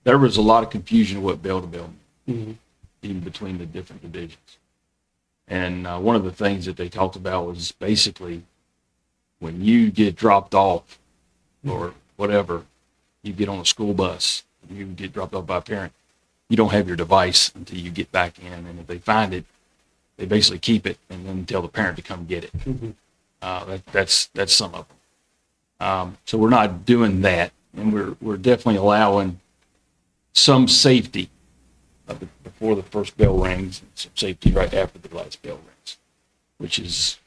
There was a lot of confusion what bell to bell meant. Mm-hmm. Even between the different divisions. And one of the things that they talked about was basically when you get dropped off or whatever, you get on a school bus, you get dropped off by a parent, you don't have your device until you get back in. And if they find it, they basically keep it and then tell the parent to come get it. Mm-hmm. That's some of them. So we're not doing that. And we're definitely allowing some safety before the first bell rings, and some safety right after the last bell rings, which is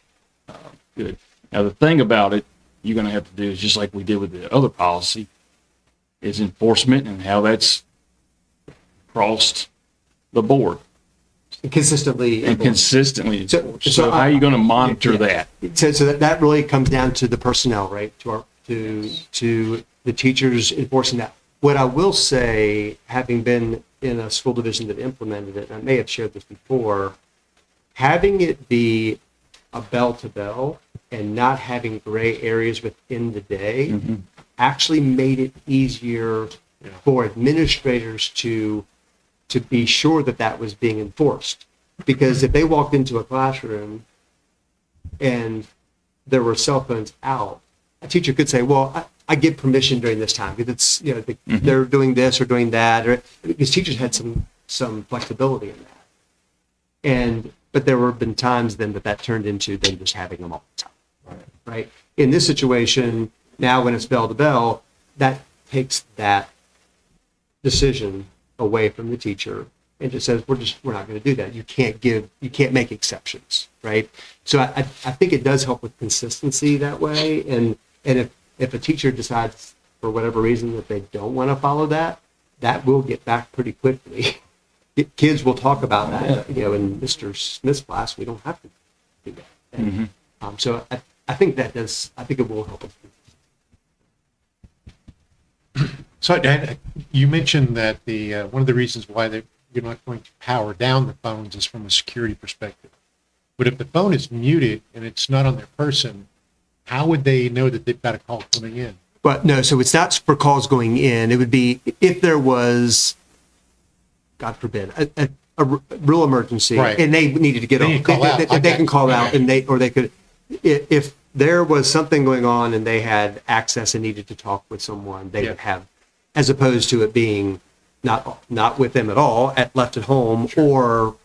good. Now, the thing about it, you're going to have to do is just like we did with the other policy, is enforcement and how that's crossed the board. Consistently. So how are you going to monitor that? So that really comes down to the personnel, right? To the teachers enforcing that. What I will say, having been in a school division that implemented it, and I may have shared this before, having it be a bell to bell and not having gray areas within the day actually made it easier for administrators to be sure that that was being enforced. Because if they walked into a classroom and there were cell phones out, a teacher could say, well, I give permission during this time because it's, they're doing this or doing that, or because teachers had some flexibility in that. But there have been times then that turned into them just having them all the time, right? In this situation, now when it's bell to bell, that takes that decision away from the teacher and just says, we're not going to do that. You can't make exceptions, right? So I think it does help with consistency that way. And if a teacher decides for whatever reason that they don't want to follow that, that will get back pretty quickly. Kids will talk about that, in Mr. Smith's class, we don't have to do that. And, so I think it will help us. So, Dan, you mentioned that one of the reasons why you're not going to power down the phones is from a security perspective. But if the phone is muted and it's not on their person, how would they know that they've got a call coming in? But no, so it's not for calls going in. It would be if there was, God forbid, a real emergency, Right. and they needed to get They off. can call out. They can call out, Okay. and they could, if there was something going on and they had access and needed to talk with someone, they would have, as opposed to it being not with them at all, left at home, or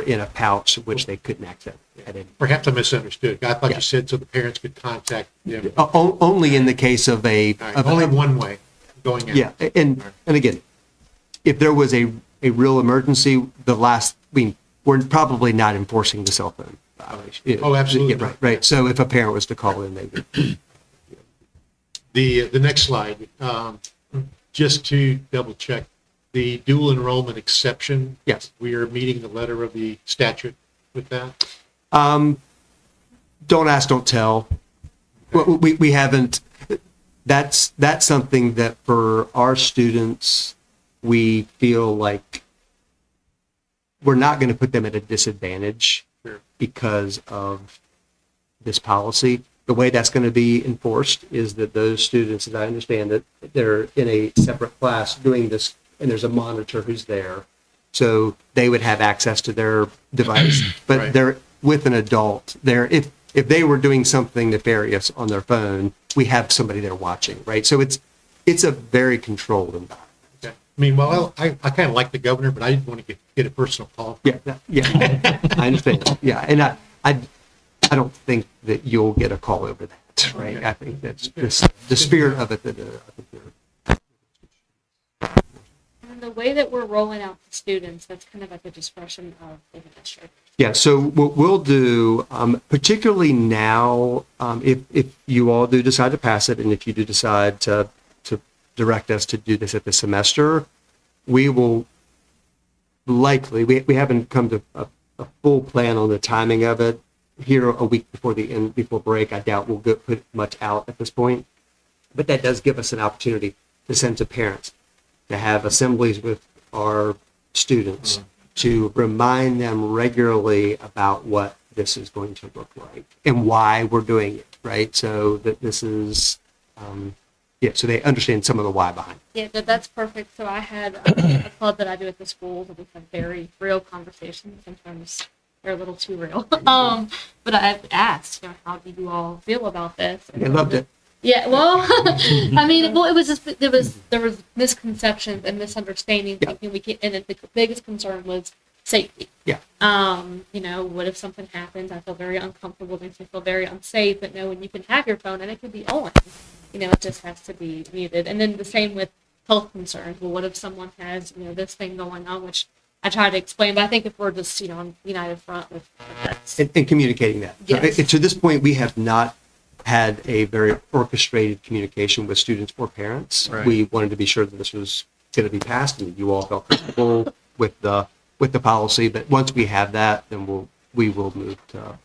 in a pouch which they couldn't access at any. Perhaps I misunderstood. I thought you said so the parents could contact them. Only in the case of Only one way going out. Yeah, and again, if there was a real emergency, we're probably not enforcing the cell phone violation. Oh, absolutely. Yeah, right. So if a parent was to call in, they would. The next slide, just to double check, the dual enrollment exception. Yes. We are meeting the letter of the statute with that. Don't ask, don't tell. We haven't. That's something that for our students, we feel like we're not going to put them at a disadvantage because of this policy. The way that's going to be enforced is that those students, as I understand it, they're in a separate class doing this, and there's a monitor who's there. So they would have access to their device, but Right. they're with an adult there. If they were doing something nefarious on their phone, we have somebody there watching, right? So it's a very controlled environment. Okay. I mean, well, I kind of like the governor, but I didn't want to get a personal call. Yeah, I understand. Yeah, and I don't think that you'll get a call over that, right? Okay. I think that's the spirit of it. And the way that we're rolling out to students, that's kind of at the discretion of the administrator. Yeah, so what we'll do, particularly now, if you all do decide to pass it, and if you do decide to direct us to do this at the semester, we will likely, we haven't come to a full plan on the timing of it. Here a week before break, I doubt we'll put much out at this point. But that does give us an opportunity to send to parents, to have assemblies with our students, to remind them regularly about what this is going to look like and why we're doing it, right? So that this is, so they understand some of the why behind it. Yeah, that's perfect. So I had a club that I do at the school that we have very real conversations. Sometimes they're a little too real. But I asked, how do you all feel about this? They loved it. Yeah, well, I mean, it was just there was misconceptions and misunderstandings. Thinking we can, and the biggest concern was safety. Yeah. What if something happens? I feel very uncomfortable. Makes me feel very unsafe. But knowing you can have your phone and it could be on, it just has to be muted. And then the same with health concerns. Well, what if someone has this thing going on, which I try to explain, but I think if we're just on united front with that. And communicating that. Yes. So, to this point, we have not had a very orchestrated communication with students or parents. Right. We wanted to be sure that this was going to be passed and that you all felt comfortable with the policy. But once we have that, then we will move to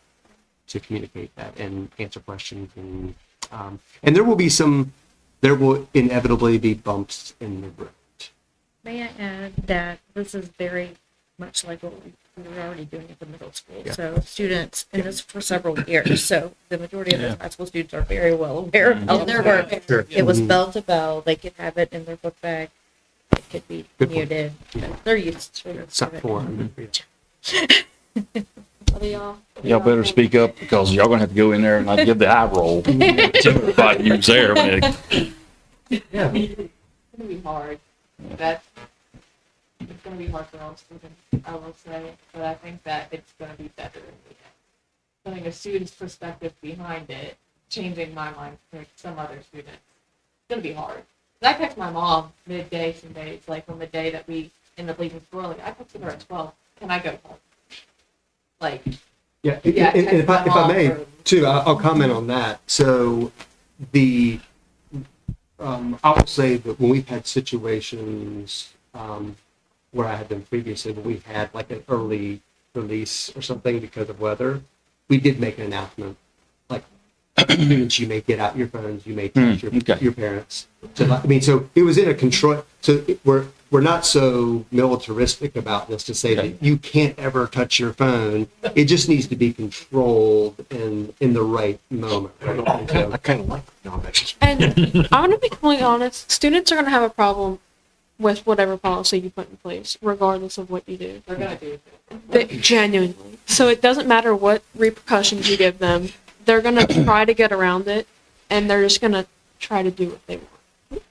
communicate that and answer questions, and there will inevitably be bumps in the road. May I add that this is very much like what we we're already doing it for middle school. Yeah. So students, and this for several years, so the majority of the high school students are very well aware of how it works. Sure. It was bell to bell. They could have it in their book bag. It could be Good point. muted. They're used to it. It's not for them. Are they all? Y'all better speak up because y'all gonna have to go in there and not give the eye roll. Everybody you was there. I mean, Yeah. It's gonna be hard. That's, it's gonna be hard for all students, I will say, but I think that it's gonna be better in the end. Putting a student's perspective behind it, changing my mind for some other students. It's gonna be hard. I text my mom midday some days, like on the day that we end up leaving school early. I texted her at 12. Can I go home? Like, Yeah, Yeah, and if I text my may, mom or- too, I'll comment on that. So the, I will say that when we've had situations where I had been previously, when we've had like an early release or something because of weather, we did make an announcement, like, students, you may get out your phones, you may text okay. your parents. So, I mean, so it was in a control, so we're not so militaristic about this to say that you can't ever touch your phone. It just needs to be controlled in the right moment. Right? And so, I kind of like nominations. And I'm going to be completely honest. Students are going to have a problem with whatever policy you put in place, regardless of what you do. they're gonna do it. Genuinely. So it doesn't matter what repercussions you give them. They're going to try to get around it, and they're just going to try to do what they want.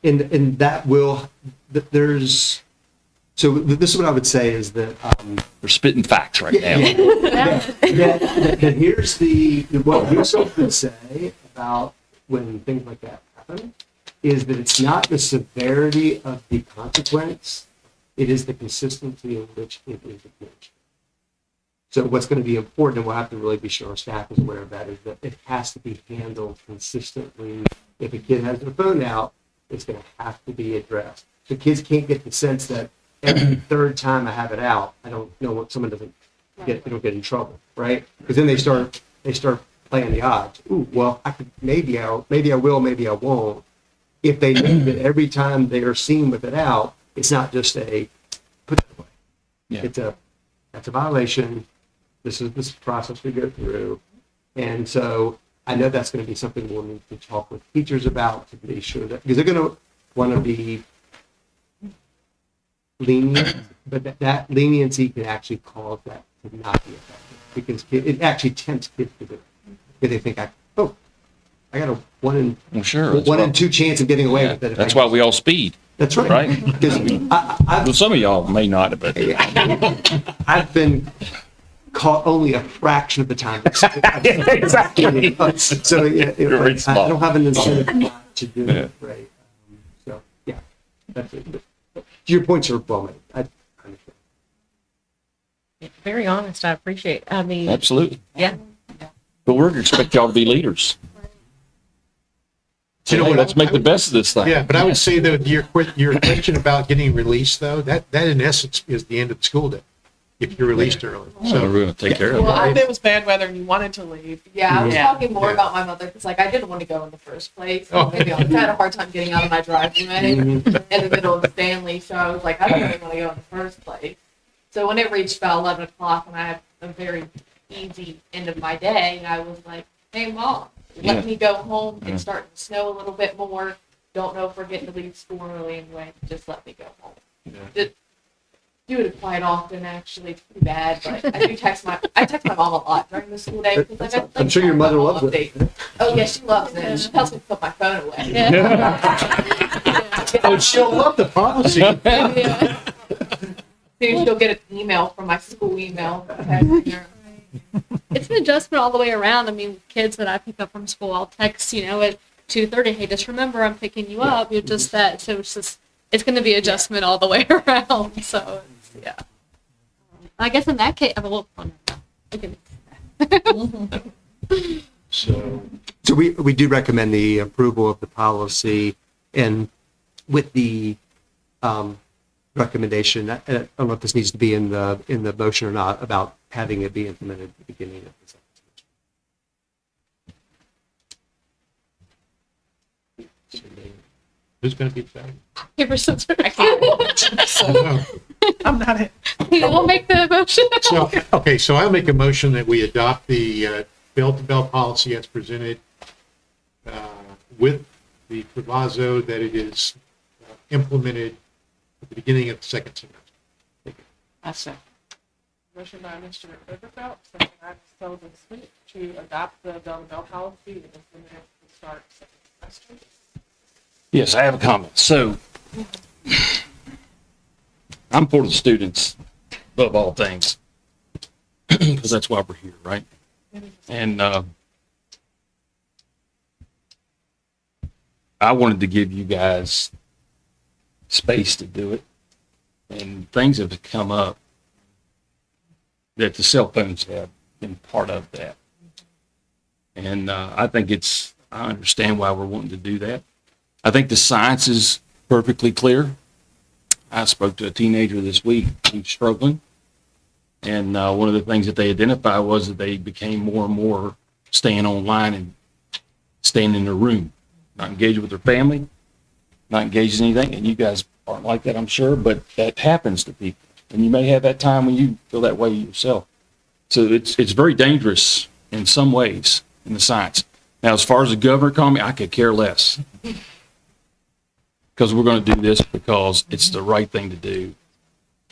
and that will, there's, so this is what I would say is that, we're spitting facts right now. that here's here's what I would say about when things like that happen, is that it's not the severity of the consequence, it is the consistency in which it is administered. So what's going to be important, and we'll have to really be sure our staff is aware of that, is that it has to be handled consistently. If a kid has their phone out, it's going to have to be addressed. So kids can't get the sense that every third time I have it out, I don't know what someone doesn't they don't get in trouble, right? Because then they start playing the odds. Ooh, well, I could maybe I will, maybe I won't. If they know that every time they are seen with it out, it's not just a put it away. Yeah. That's a violation. This is the process we go through. And so I know that's going to be something we'll need to talk with teachers about to be sure that, because they're going to want to be lenient, but that leniency can actually cause that to not be effective, because it actually tempts kids to do it. Because they think, I got a one in two chance of getting away with it. That's why we all speed. That's right. Right? Because Well, some of y'all may not, but I've been caught only a fraction of the time. exactly. So yeah, You're very I smart. don't have an incentive not to do Yeah. it, right? So yeah, that's it. But your points are well made. I understand. Very honest. I appreciate. I mean, absolutely. yeah. But we're going to expect y'all to be leaders. You know what? Let's make the best of this thing. Yeah, but I would say though, your question about getting released though, that in essence is the end of the school day, if you're released early. So we're going to take care of Well, it. if it was bad weather and you wanted to leave. Yeah, I was Yeah. talking more about my mother because, like, I didn't want to go in the first place. Oh. Maybe I had a hard time getting out of my driveway in the middle of Stanley, so I was like, I don't really want to go in the first place. So when it reached about 11 o'clock and I had a very easy end of my day, I was like, hey, Mom, let me go home. It's starting to snow a little bit more. Don't know if we're getting to leave school early anyway. Just let me go home. Do it quite often, actually. It's pretty bad, but I do text my mom a lot during the school day. Because I'm sure your mother loves it. Oh yeah, she loves it. She tells me to put my phone away. Oh, she'll love the policy. Soon she'll get an email from my school email. It's an adjustment all the way around. I mean, kids that I pick up from school, I'll text, at 2:30, hey, just remember I'm picking you up. You're just that. So it's going to be adjustment all the way around. So, yeah. I guess in that case, I'm a little fun. Okay. So we do recommend the approval of the policy, and with the recommendation, I don't know if this needs to be in the motion or not, about having it be implemented at the beginning of the semester. who's going to be excited? Paper, scissors. I can't. Oh, no. I'm not it. We'll make the motion. So, okay, so I'll make a motion that we adopt the bell-to-bell policy as presented with the proviso that it is implemented at the beginning of the second semester. I second. Motion by Mr. Overfelt, second by Ms. Sullivan Smith to adopt the bell-to-bell policy and implement it to start second semester. Yes, I have a comment. So I'm for the students above all things because that's why we're here, right? And I wanted to give you guys space to do it. And things have come up that the cell phones have been part of that. And I think I understand why we're wanting to do that. I think the science is perfectly clear. I spoke to a teenager this week who's struggling. And one of the things that they identified was that they became more and more staying online and staying in their room, not engaged with their family, not engaged in anything. And you guys aren't like that, I'm sure, but that happens to people. And you may have that time when you feel that way yourself. So it's very dangerous in some ways in the science. Now, as far as the governor comment, I could care less. Because we're going to do this because it's the right thing to do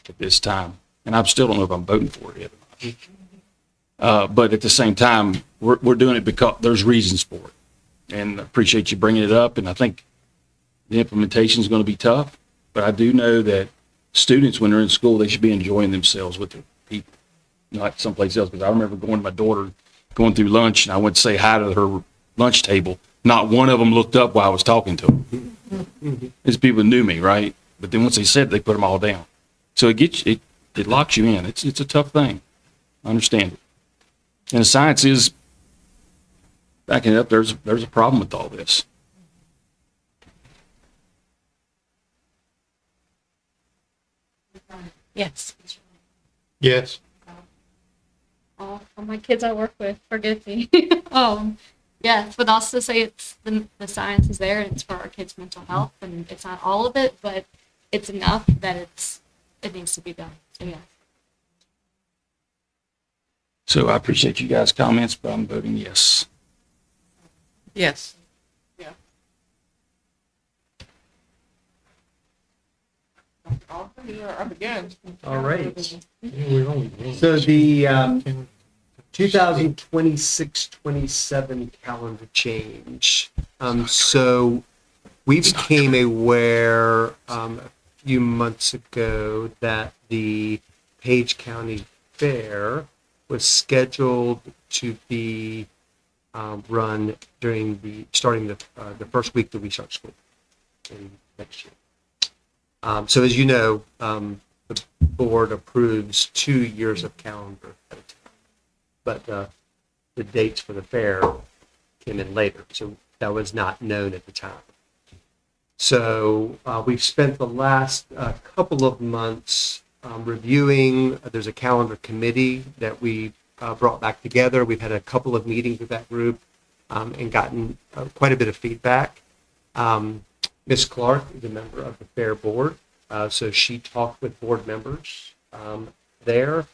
at this time. And I still don't know if I'm voting for it yet. But at the same time, we're doing it because there's reasons for it. And I appreciate you bringing it up. And I think the implementation is going to be tough. But I do know that students, when they're in school, they should be enjoying themselves with their people, not someplace else. Because I remember going to my daughter, going through lunch, and I went to say hi to her lunch table. Not one of them looked up while I was talking to them. These people knew me, right? But then once they said it, they put them all down. So it locks you in. It's a tough thing. I understand it. And the science is backing it up. There's a problem with all this. Yes. Yes. All my kids I work with forgive me. Yes, but also say it's the science is there and it's for our kids' mental health, and it's not all of it, but it's enough that it needs to be done. So yeah. So I appreciate you guys' comments, but I'm voting yes. Yes. Yeah. You are up again. All right. So the 2026-27 calendar change. So we became aware a few months ago that the Page County Fair was scheduled to be run starting the first week that we start school in next year. So as you know, the board approves 2 years of calendar at a time. But the dates for the fair came in later, so that was not known at the time. So we've spent the last couple of months reviewing. There's a calendar committee that we brought back together. We've had a couple of meetings with that group and gotten quite a bit of feedback. Ms. Clark is a member of the fair board, so she talked with board members there.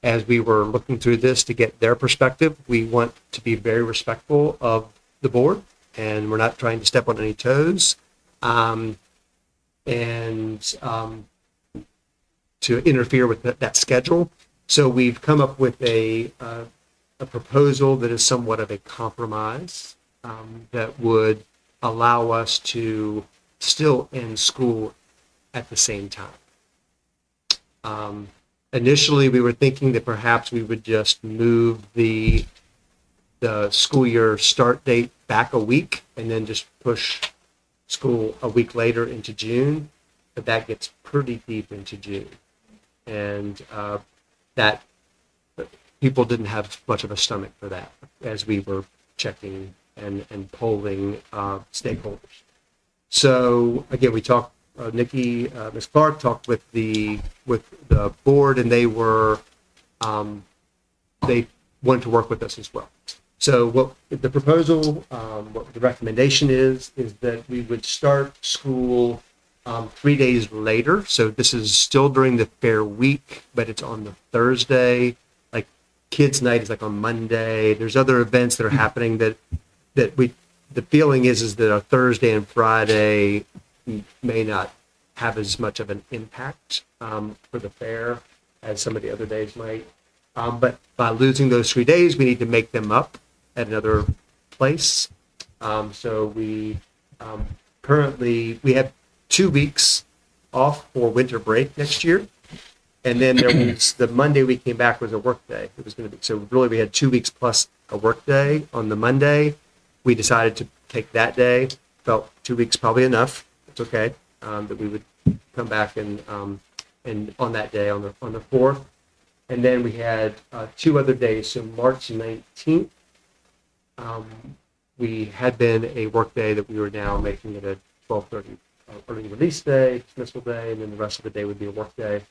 As we were looking through this to get their perspective, we want to be very respectful of the board, and we're not trying to step on any toes, and to interfere with that schedule. So we've come up with a proposal that is somewhat of a compromise that would allow us to still end school at the same time. Initially, we were thinking that perhaps we would just move the school year start date back a week and then just push school a week later into June, but that gets pretty deep into June. And that people didn't have much of a stomach for that as we were checking and polling stakeholders. So again, we talked, Nikki, Ms. Clark talked with the board, and they wanted to work with us as well. So what the proposal, what the recommendation is that we would start school 3 days later. So this is still during the fair week, but it's on the Thursday. Like kids' night is like on Monday. There's other events that are happening that the feeling is that a Thursday and Friday may not have as much of an impact for the fair as some of the other days might. But by losing those 3 days, we need to make them up at another place. So we currently, we have 2 weeks off for winter break next year. And then there was the Monday we came back was a work day. It was going to be, so really we had 2 weeks plus a work day on the Monday. We decided to take that day. Felt 2 weeks probably enough. It's okay that we would come back and on that day on the 4th. And then we had 2 other days. So March 19th, we had been a work day that we were now making it a 12:30 early release day, dismissal day, and then the rest of the day would be a work day.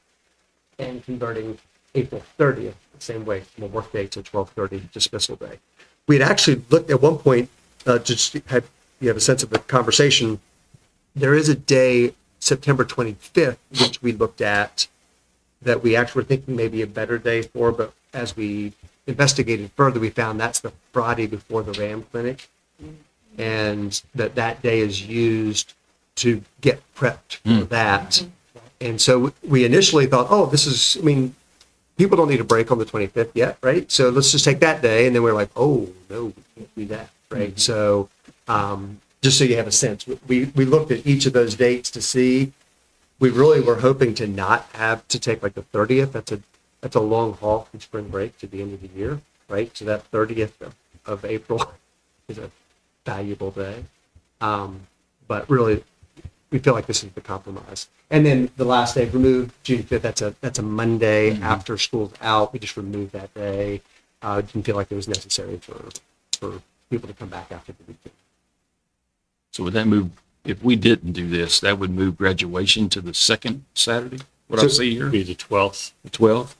And converting April 30th the same way from a work day to 12:30 dismissal day. We had actually looked at one point, just had you have a sense of the conversation. There is a day, September 25th, which we looked at that we actually were thinking maybe a better day for, but as we investigated further, we found that's the Friday before the RAM clinic, and that day is used to get prepped for that. And so we initially thought, oh, this is, I mean, people don't need a break on the 25th yet, right? So let's just take that day. And then we're like, oh, no, we can't do that, right? So just so you have a sense, we looked at each of those dates to see. We really were hoping to not have to take like the 30th. That's a long haul from spring break to the end of the year, right? So that 30th of April is a valuable day. But really, we feel like this is the compromise. And then the last day removed, June 5th, that's a Monday after school's out. We just removed that day. Didn't feel like it was necessary for people to come back after the weekend. So would that move, if we didn't do this, that would move graduation to the second Saturday? What I see here? Be the 12th. The 12th?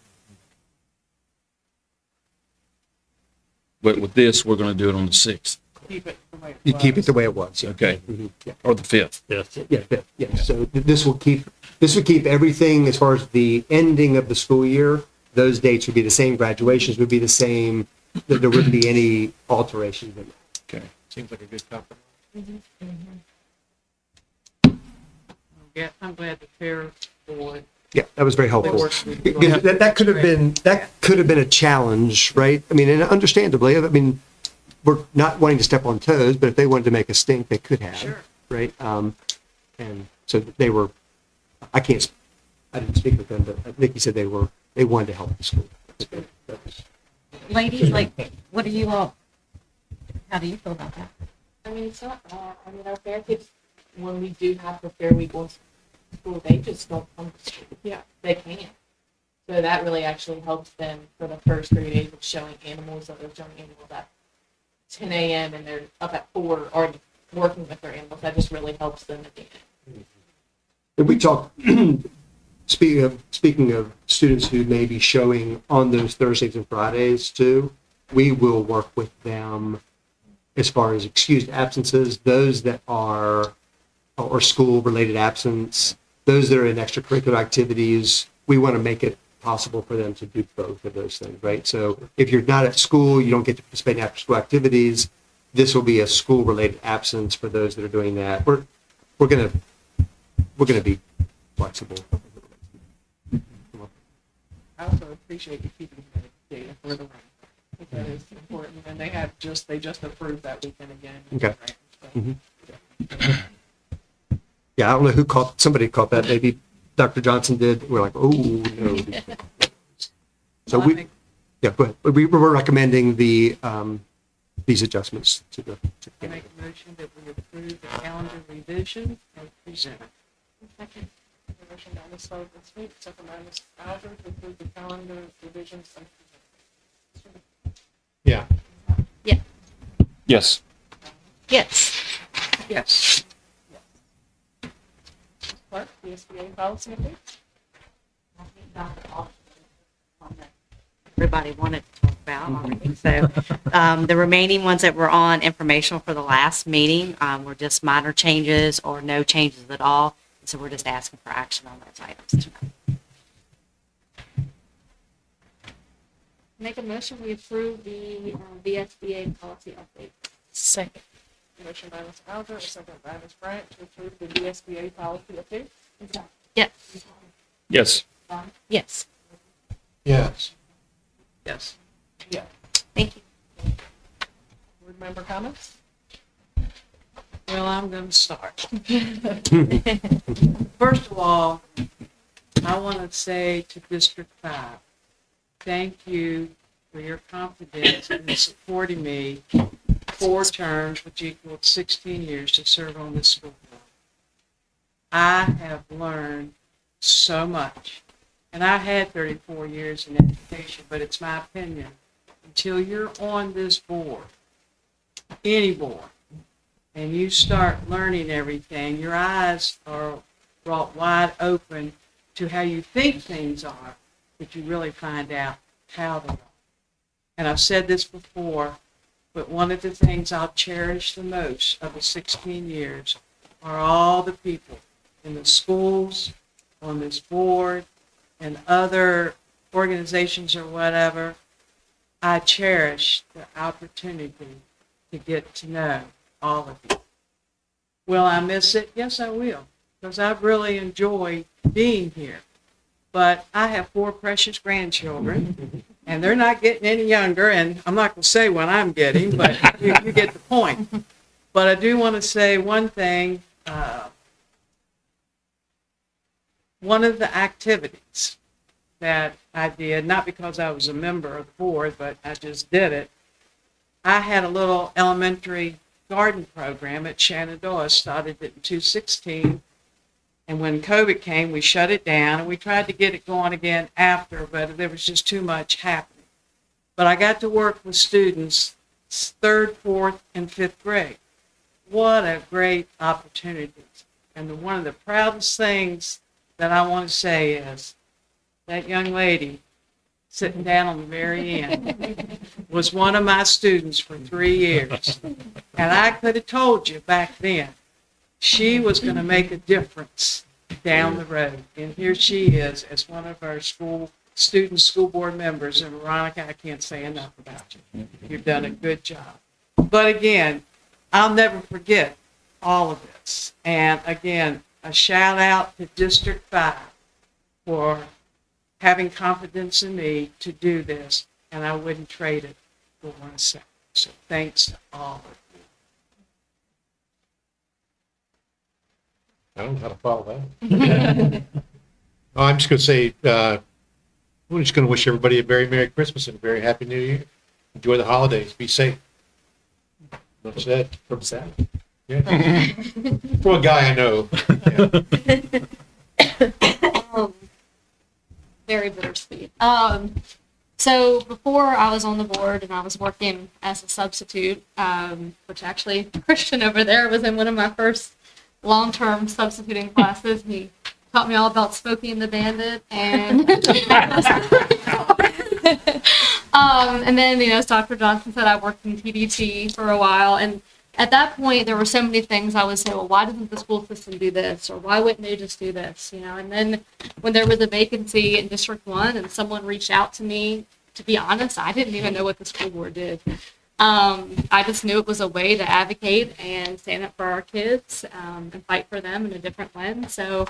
But with this, we're going to do it on the 6th. Keep it the way it You was. keep it the way it was. Yeah. Okay. Yeah. Or the 5th. Yes. Yeah, yeah. So this would keep everything as far as the ending of the school year. Those dates would be the same. Graduations would be the same. There wouldn't be any alterations in that. Okay. Seems like a good compromise. Yeah, I'm glad the fair board. Yeah, that was very helpful. worked with you. Because that could have been a challenge, right? I mean, and understandably, I mean, we're not wanting to step on toes, but if they wanted to make a stink, they could have, Sure. right? And so I didn't speak with them, but I think he said they wanted to help the school. That was- Ladies, like, what do you all, how do you feel about that? I mean, it's not bad. I mean, our fair kids, when we do have the fair week on school, they just don't come to school. Yeah. They can't. So that really actually helps them for the first 3 days of showing animals, that they're showing animals at 10 a.m. and they're up at 4 already working with their animals. That just really helps them at the end. And we talked, speaking of students who may be showing on those Thursdays and Fridays too, we will work with them as far as excused absences, those that are, or school-related absence, those that are in extracurricular activities. We want to make it possible for them to do both of those things, right? So if you're not at school, you don't get to participate in after-school activities. This will be a school-related absence for those that are doing that. We're gonna be flexible. I also appreciate you keeping the data for the run. I think that is important, and they just approved that weekend again. Okay. So, Yeah, I don't know somebody caught that. Maybe Dr. Johnson did. We're like, oh, no. So Well, I think- yeah, go ahead. We're recommending these adjustments to the. I make a motion that we approve the calendar revision as presented. Second. Motion by Ms. Sullivan Smith, second by Ms. Alger to approve the calendar revisions as presented. Yeah. Yes. Yes. Yes. Clerk, the SBA policy updates? Everybody wanted to talk about. I don't think so. The remaining ones that were on informational for the last meeting were just minor changes or no changes at all. So we're just asking for action on those items tonight. Make a motion, we approve the VSBA policy update. Second. Motion by Ms. Alger, a second by Ms. Bryant to approve the VSBA policy update. Yes. Yes. Yes. Yes. Yes. Thank you. Board member comments? Well, I'm going to start. First of all, I want to say to District 5, thank you for your confidence in supporting me 4 terms, which equaled 16 years to serve on this school board. I have learned so much. And I had 34 years in education, but it's my opinion, until you're on this board, any board, and you start learning everything, your eyes are brought wide open to how you think things are, that you really find out how they are. And I've said this before, but one of the things I'll cherish the most of the 16 years are all the people in the schools, on this board, and other organizations or whatever. I cherish the opportunity to get to know all of you. Will I miss it? Yes, I will, because I've really enjoyed being here. But I have 4 precious grandchildren, and they're not getting any younger, and I'm not going to say what I'm getting, but you get the point. But I do want to say one thing. One of the activities that I did, not because I was a member of the board, but I just did it, I had a little elementary garden program at Shenandoah, started it in 2016, and when COVID came, we shut it down, and we tried to get it going again after, but there was just too much happening. But I got to work with students 3rd, 4th, and 5th grade. What a great opportunity. And one of the proudest things that I want to say is that young lady sitting down on the very end was one of my students for 3 years. And I could have told you back then she was going to make a difference down the road. And here she is as one of our school board members. And Veronica, I can't say enough about you. You've done a good job. But again, I'll never forget all of this. And again, a shout out to District 5 for having confidence in me to do this, and I wouldn't trade it for 1 second. So thanks to all of you. I don't know how to follow that. Oh, I'm just going to say, we're just going to wish everybody a very Merry Christmas and a very Happy New Year. Enjoy the holidays. Be safe. Much said. From Sam. Yeah. For a guy I know. Yeah. Very bittersweet. So before I was on the board and I was working as a substitute, which actually Christian over there was in one of my first long-term substituting classes. He taught me all about Smokey and the Bandit, and and then as Dr. Johnson said, I worked in TDT for a while, and at that point there were so many things I would say, well, why doesn't the school system do this, or why wouldn't they just do this, And then when there was a vacancy in District 1 and someone reached out to me, to be honest, I didn't even know what the school board did. I just knew it was a way to advocate and stand up for our kids and fight for them in a different lens. So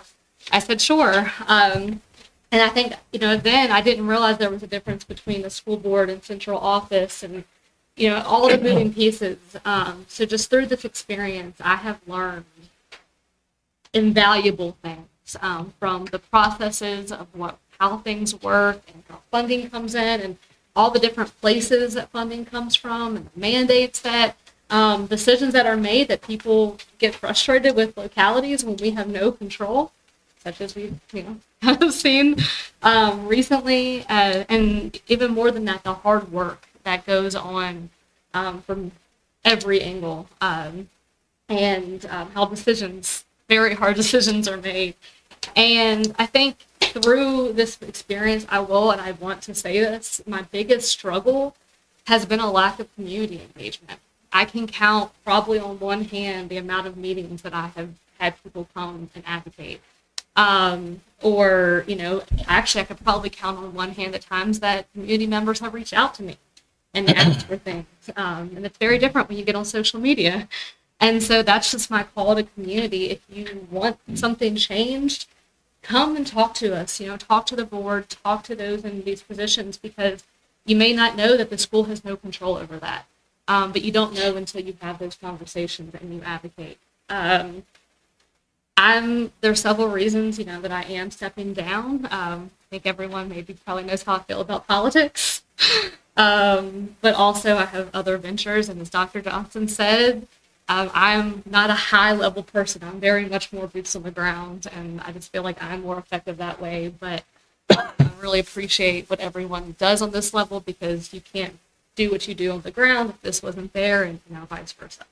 I said, sure. And I think, then I didn't realize there was a difference between the school board and central office and, all the moving pieces. So just through this experience, I have learned invaluable things from the processes of how things work and how funding comes in and all the different places that funding comes from and the mandates that decisions that are made that people get frustrated with localities when we have no control, such as we've have seen recently, and even more than that, the hard work that goes on from every angle, and how very hard decisions are made. And I think through this experience, I want to say this, my biggest struggle has been a lack of community engagement. I can count probably on one hand the amount of meetings that I have had people come and advocate. Or, you know, actually I could probably count on one hand the times that community members have reached out to me and asked for things. And it's very different when you get on social media. And so that's just my call to community. If you want something changed, come and talk to us, you know, talk to the board, talk to those in these positions, because you may not know that the school has no control over that. But you don't know until you have those conversations and you advocate. There's several reasons, you know, that I am stepping down. I think everyone maybe probably knows how I feel about politics. But also I have other ventures, and as Dr. Johnson said, I'm not a high level person. I'm very much more boots on the ground, and I just feel like I'm more effective that way. But I really appreciate what everyone does on this level, because you can't do what you do on the ground if this wasn't there, and you know, vice versa.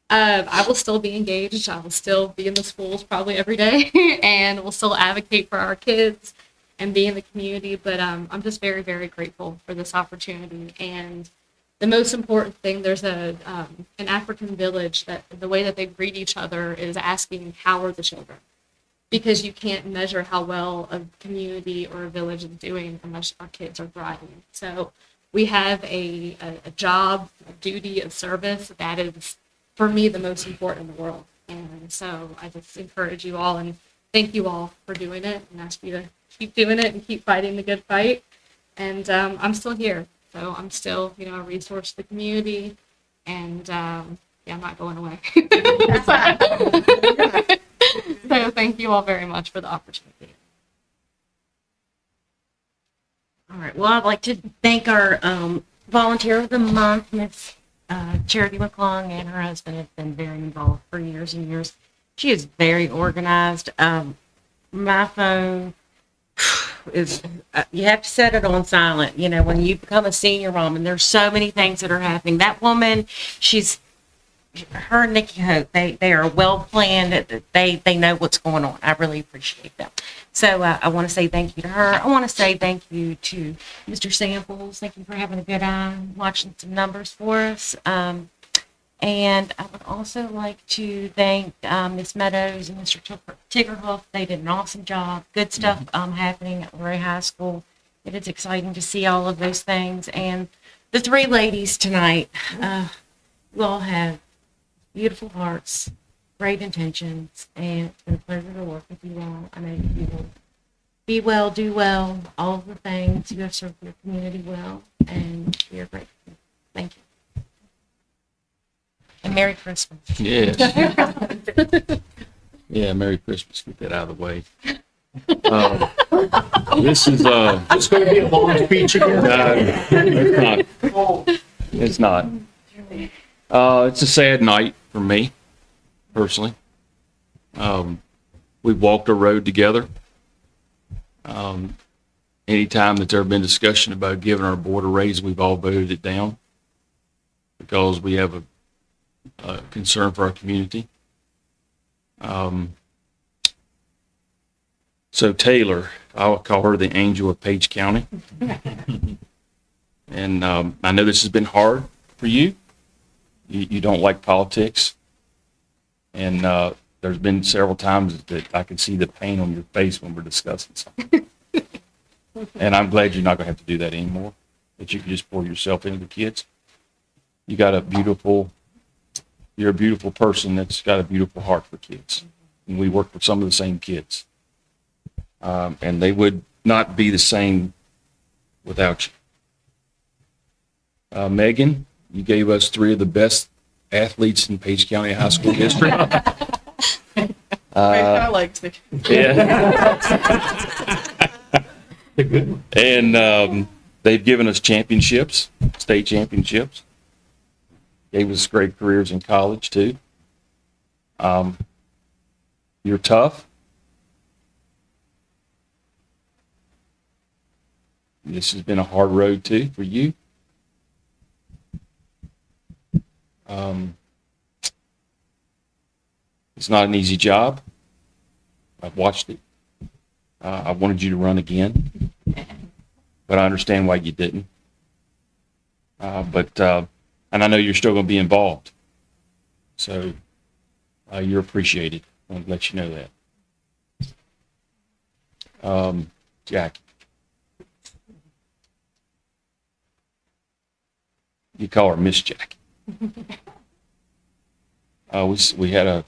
I will still be engaged. I will still be in the schools probably every day, and we'll still advocate for our kids and be in the community. But I'm just very, very grateful for this opportunity. And the most important thing, there's an African village that the way that they greet each other is asking, how are the children? Because you can't measure how well a community or a village is doing unless our kids are thriving. So we have a job, a duty, a service that is, for me, the most important in the world. And so I just encourage you all and thank you all for doing it, and ask you to keep doing it and keep fighting the good fight. And I'm still here. So I'm still, you know, a resource to the community, and yeah, I'm not going away. So thank you all very much for the opportunity. All right. Well, I'd like to thank our volunteer of the month, Miss Charity McClung, and her husband have been very involved for years and years. She is very organized. My phone is, you have to set it on silent, you know, when you become a senior mom, and there's so many things that are happening. That woman, her and Nikki Hope, they are well planned. They know what's going on. I really appreciate them. So I want to say thank you to her. I want to say thank you to Mr. Samples. Thank you for having a good eye, watching some numbers for us. And I would also like to thank Ms. Meadows and Mr. Tiggerhoof. They did an awesome job. Good stuff happening at Luray High School. It is exciting to see all of those things. And the three ladies tonight, you all have beautiful hearts, great intentions, and it's been a pleasure to work with you all. I know you will be well, do well, all of the things. You have served your community well, and we are grateful. Thank you. And Merry Christmas. Yes. Yeah, Merry Christmas. Get that out of the way. This is It's going to be a long speech again. no, it's not. It's a sad night for me, personally. We've walked a road together. Anytime that's ever been discussion about giving our board a raise, we've all voted it down because we have a concern for our community. So Taylor, I'll call her the angel of Page County. And I know this has been hard for you. You don't like politics. And there's been several times that I can see the pain on your face when we're discussing something. And I'm glad you're not going to have to do that anymore, that you can just pour yourself into the kids. You're a beautiful person that's got a beautiful heart for kids. And we work with some of the same kids. And they would not be the same without you. Megan, you gave us 3 of the best athletes in Page County High School history. I like to. Yeah. And they've given us championships, state championships. Gave us great careers in college, too. You're tough. This has been a hard road, too, for you. It's not an easy job. I've watched it. I wanted you to run again, but I understand why you didn't. And I know you're still going to be involved. So you're appreciated. I want to let you know that. Jackie. You call her Miss Jackie. We had a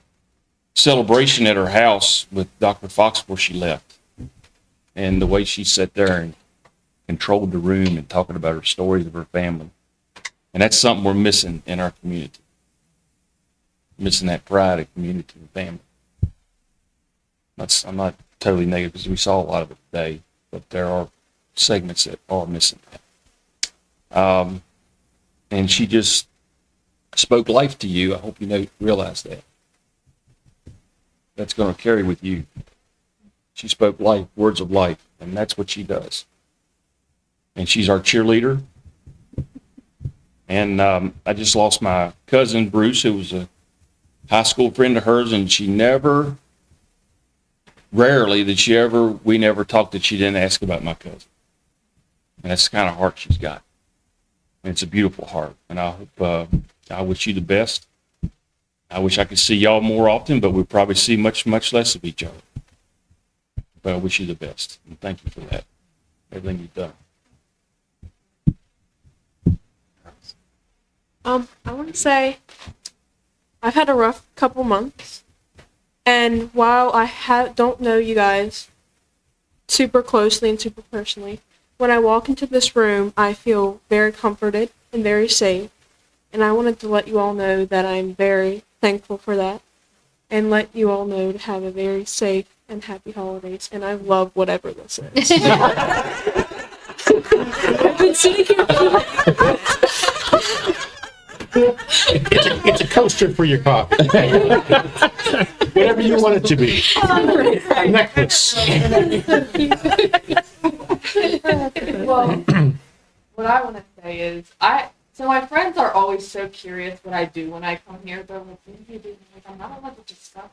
celebration at her house with Dr. Fox before she left. And the way she sat there and controlled the room and talking about her stories of her family. And that's something we're missing in our community. Missing that pride of community and family. I'm not totally negative because we saw a lot of it today, but there are segments that are missing that. And she just spoke life to you. I hope you realize that. That's going to carry with you. She spoke life, words of life, and that's what she does. And she's our cheerleader. And I just lost my cousin, Bruce, who was a high school friend of hers, and we never talked that she didn't ask about my cousin. And that's the kind of heart she's got. And it's a beautiful heart. And I hope, I wish you the best. I wish I could see y'all more often, but we probably see much, much less of each other. But I wish you the best. And thank you for that. Everything you've done. I want to say I've had a rough couple months, and while I don't know you guys super closely and super personally, when I walk into this room, I feel very comforted and very safe, and I wanted to let you all know that I'm very thankful for that, and let you all know to have a very safe and happy holidays, and I love whatever this is. I've been sitting here. It's a coaster for your coffee. Whatever you want it to be. A necklace. Well, what I want to say is, so my friends are always so curious what I do when I come here. They're like, what do you do? I'm like, I'm not allowed to discuss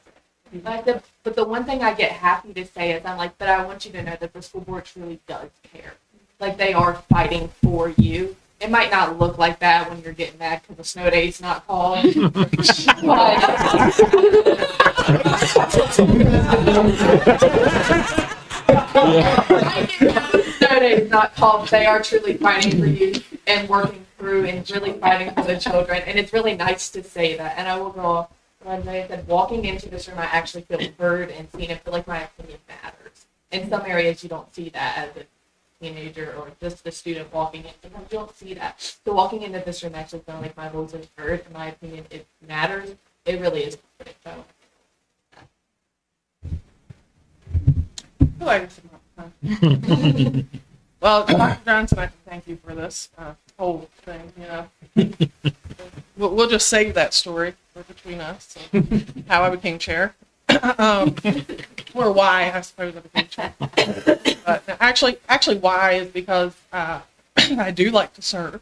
it. But the one thing I get happy to say is, I'm like, but I want you to know that the school board truly does care. Like, they are fighting for you. It might not look like that when you're getting mad because the snow day's not called. Snow day's not called. They are truly fighting for you and working through and really fighting for the children. And it's really nice to say that. And I will go, when I said walking into this room, I actually feel heard and seen and feel like my opinion matters. In some areas, you don't see that as a teenager or just the student walking in. Sometimes you don't see that. So walking into this room actually feeling like my voice is heard, in my opinion, it matters. It really is. So. Well, Dr. Johnson, I can thank you for this whole thing. We'll just save that story between us, how I became chair, or why I suppose I became chair. But actually, why is because I do like to serve,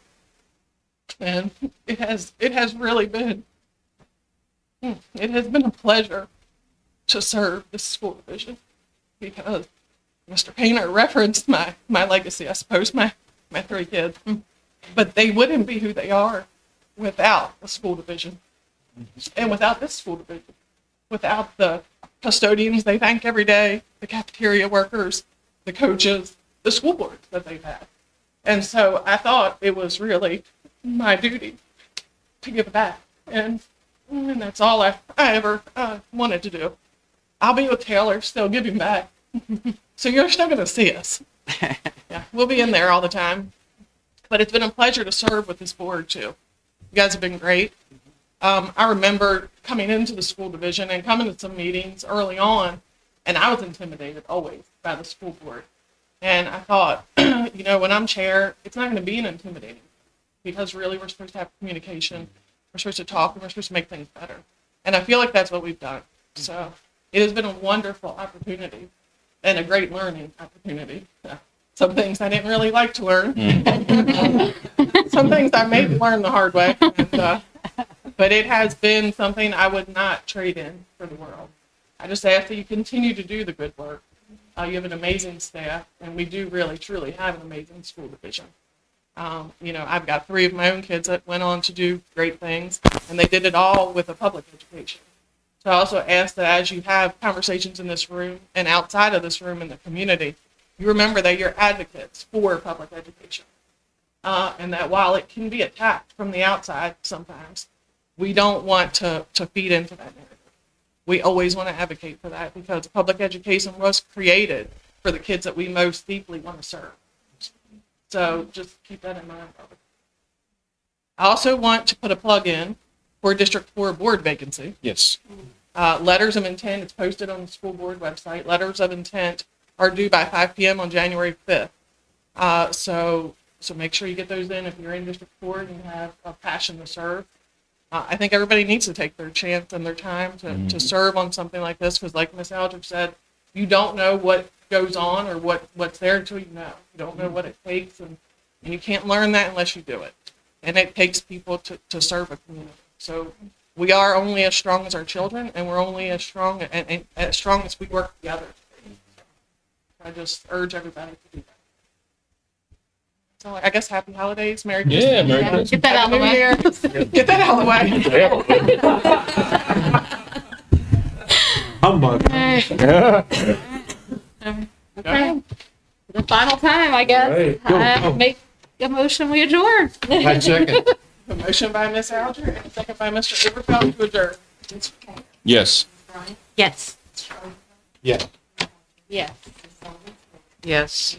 and it has really been a pleasure to serve this school division, because Mr. Painter referenced my legacy, I suppose, my 3 kids, but they wouldn't be who they are without the school division, and without this school division, without the custodians they thank every day, the cafeteria workers, the coaches, the school boards that they've had. And so I thought it was really my duty to give back, and that's all I ever wanted to do. I'll be with Taylor, still giving back. So you're still going to see us. Yeah, we'll be in there all the time. But it's been a pleasure to serve with this board, too. You guys have been great. I remember coming into the school division and coming to some meetings early on, and I was intimidated always by the school board. And I thought, when I'm chair, it's not going to be an intimidating, because really we're supposed to have communication. We're supposed to talk, and we're supposed to make things better. And I feel like that's what we've done. So it has been a wonderful opportunity and a great learning opportunity. Some things I didn't really like to learn. Some things I made learn the hard way. But it has been something I would not trade in for the world. I just ask that you continue to do the good work. You have an amazing staff, and we do really, truly have an amazing school division. I've got 3 of my own kids that went on to do great things, and they did it all with a public education. So I also ask that as you have conversations in this room and outside of this room in the community, you remember that you're advocates for public education. And that while it can be attacked from the outside sometimes, we don't want to feed into that narrative. We always want to advocate for that because public education was created for the kids that we most deeply want to serve. So just keep that in mind. I also want to put a plug in for District 4 board vacancy. Yes. Letters of intent, it's posted on the school board website. Letters of intent are due by 5 p.m. on January 5th. So make sure you get those in if you're in District 4 and you have a passion to serve. I think everybody needs to take their chance and their time to serve on something like this because like Ms. Aldridge said, you don't know what goes on or what's there until you know. You don't know what it takes and you can't learn that unless you do it. And it takes people to serve a community. So we are only as strong as our children and we're only as strong and as strong as we work together. I just urge everybody to do that. So I guess happy holidays, Merry Christmas. Yeah, Merry Christmas. Get that out of the way. Get that out of the way. Humbug. Okay. The final time, I guess. Right. Go, I go. make a motion, we adjourn. I second. A motion by Ms. Alger and a second by Mr. Everfeld to adjourn. Yes. Yes. Yeah. Yes. Yes.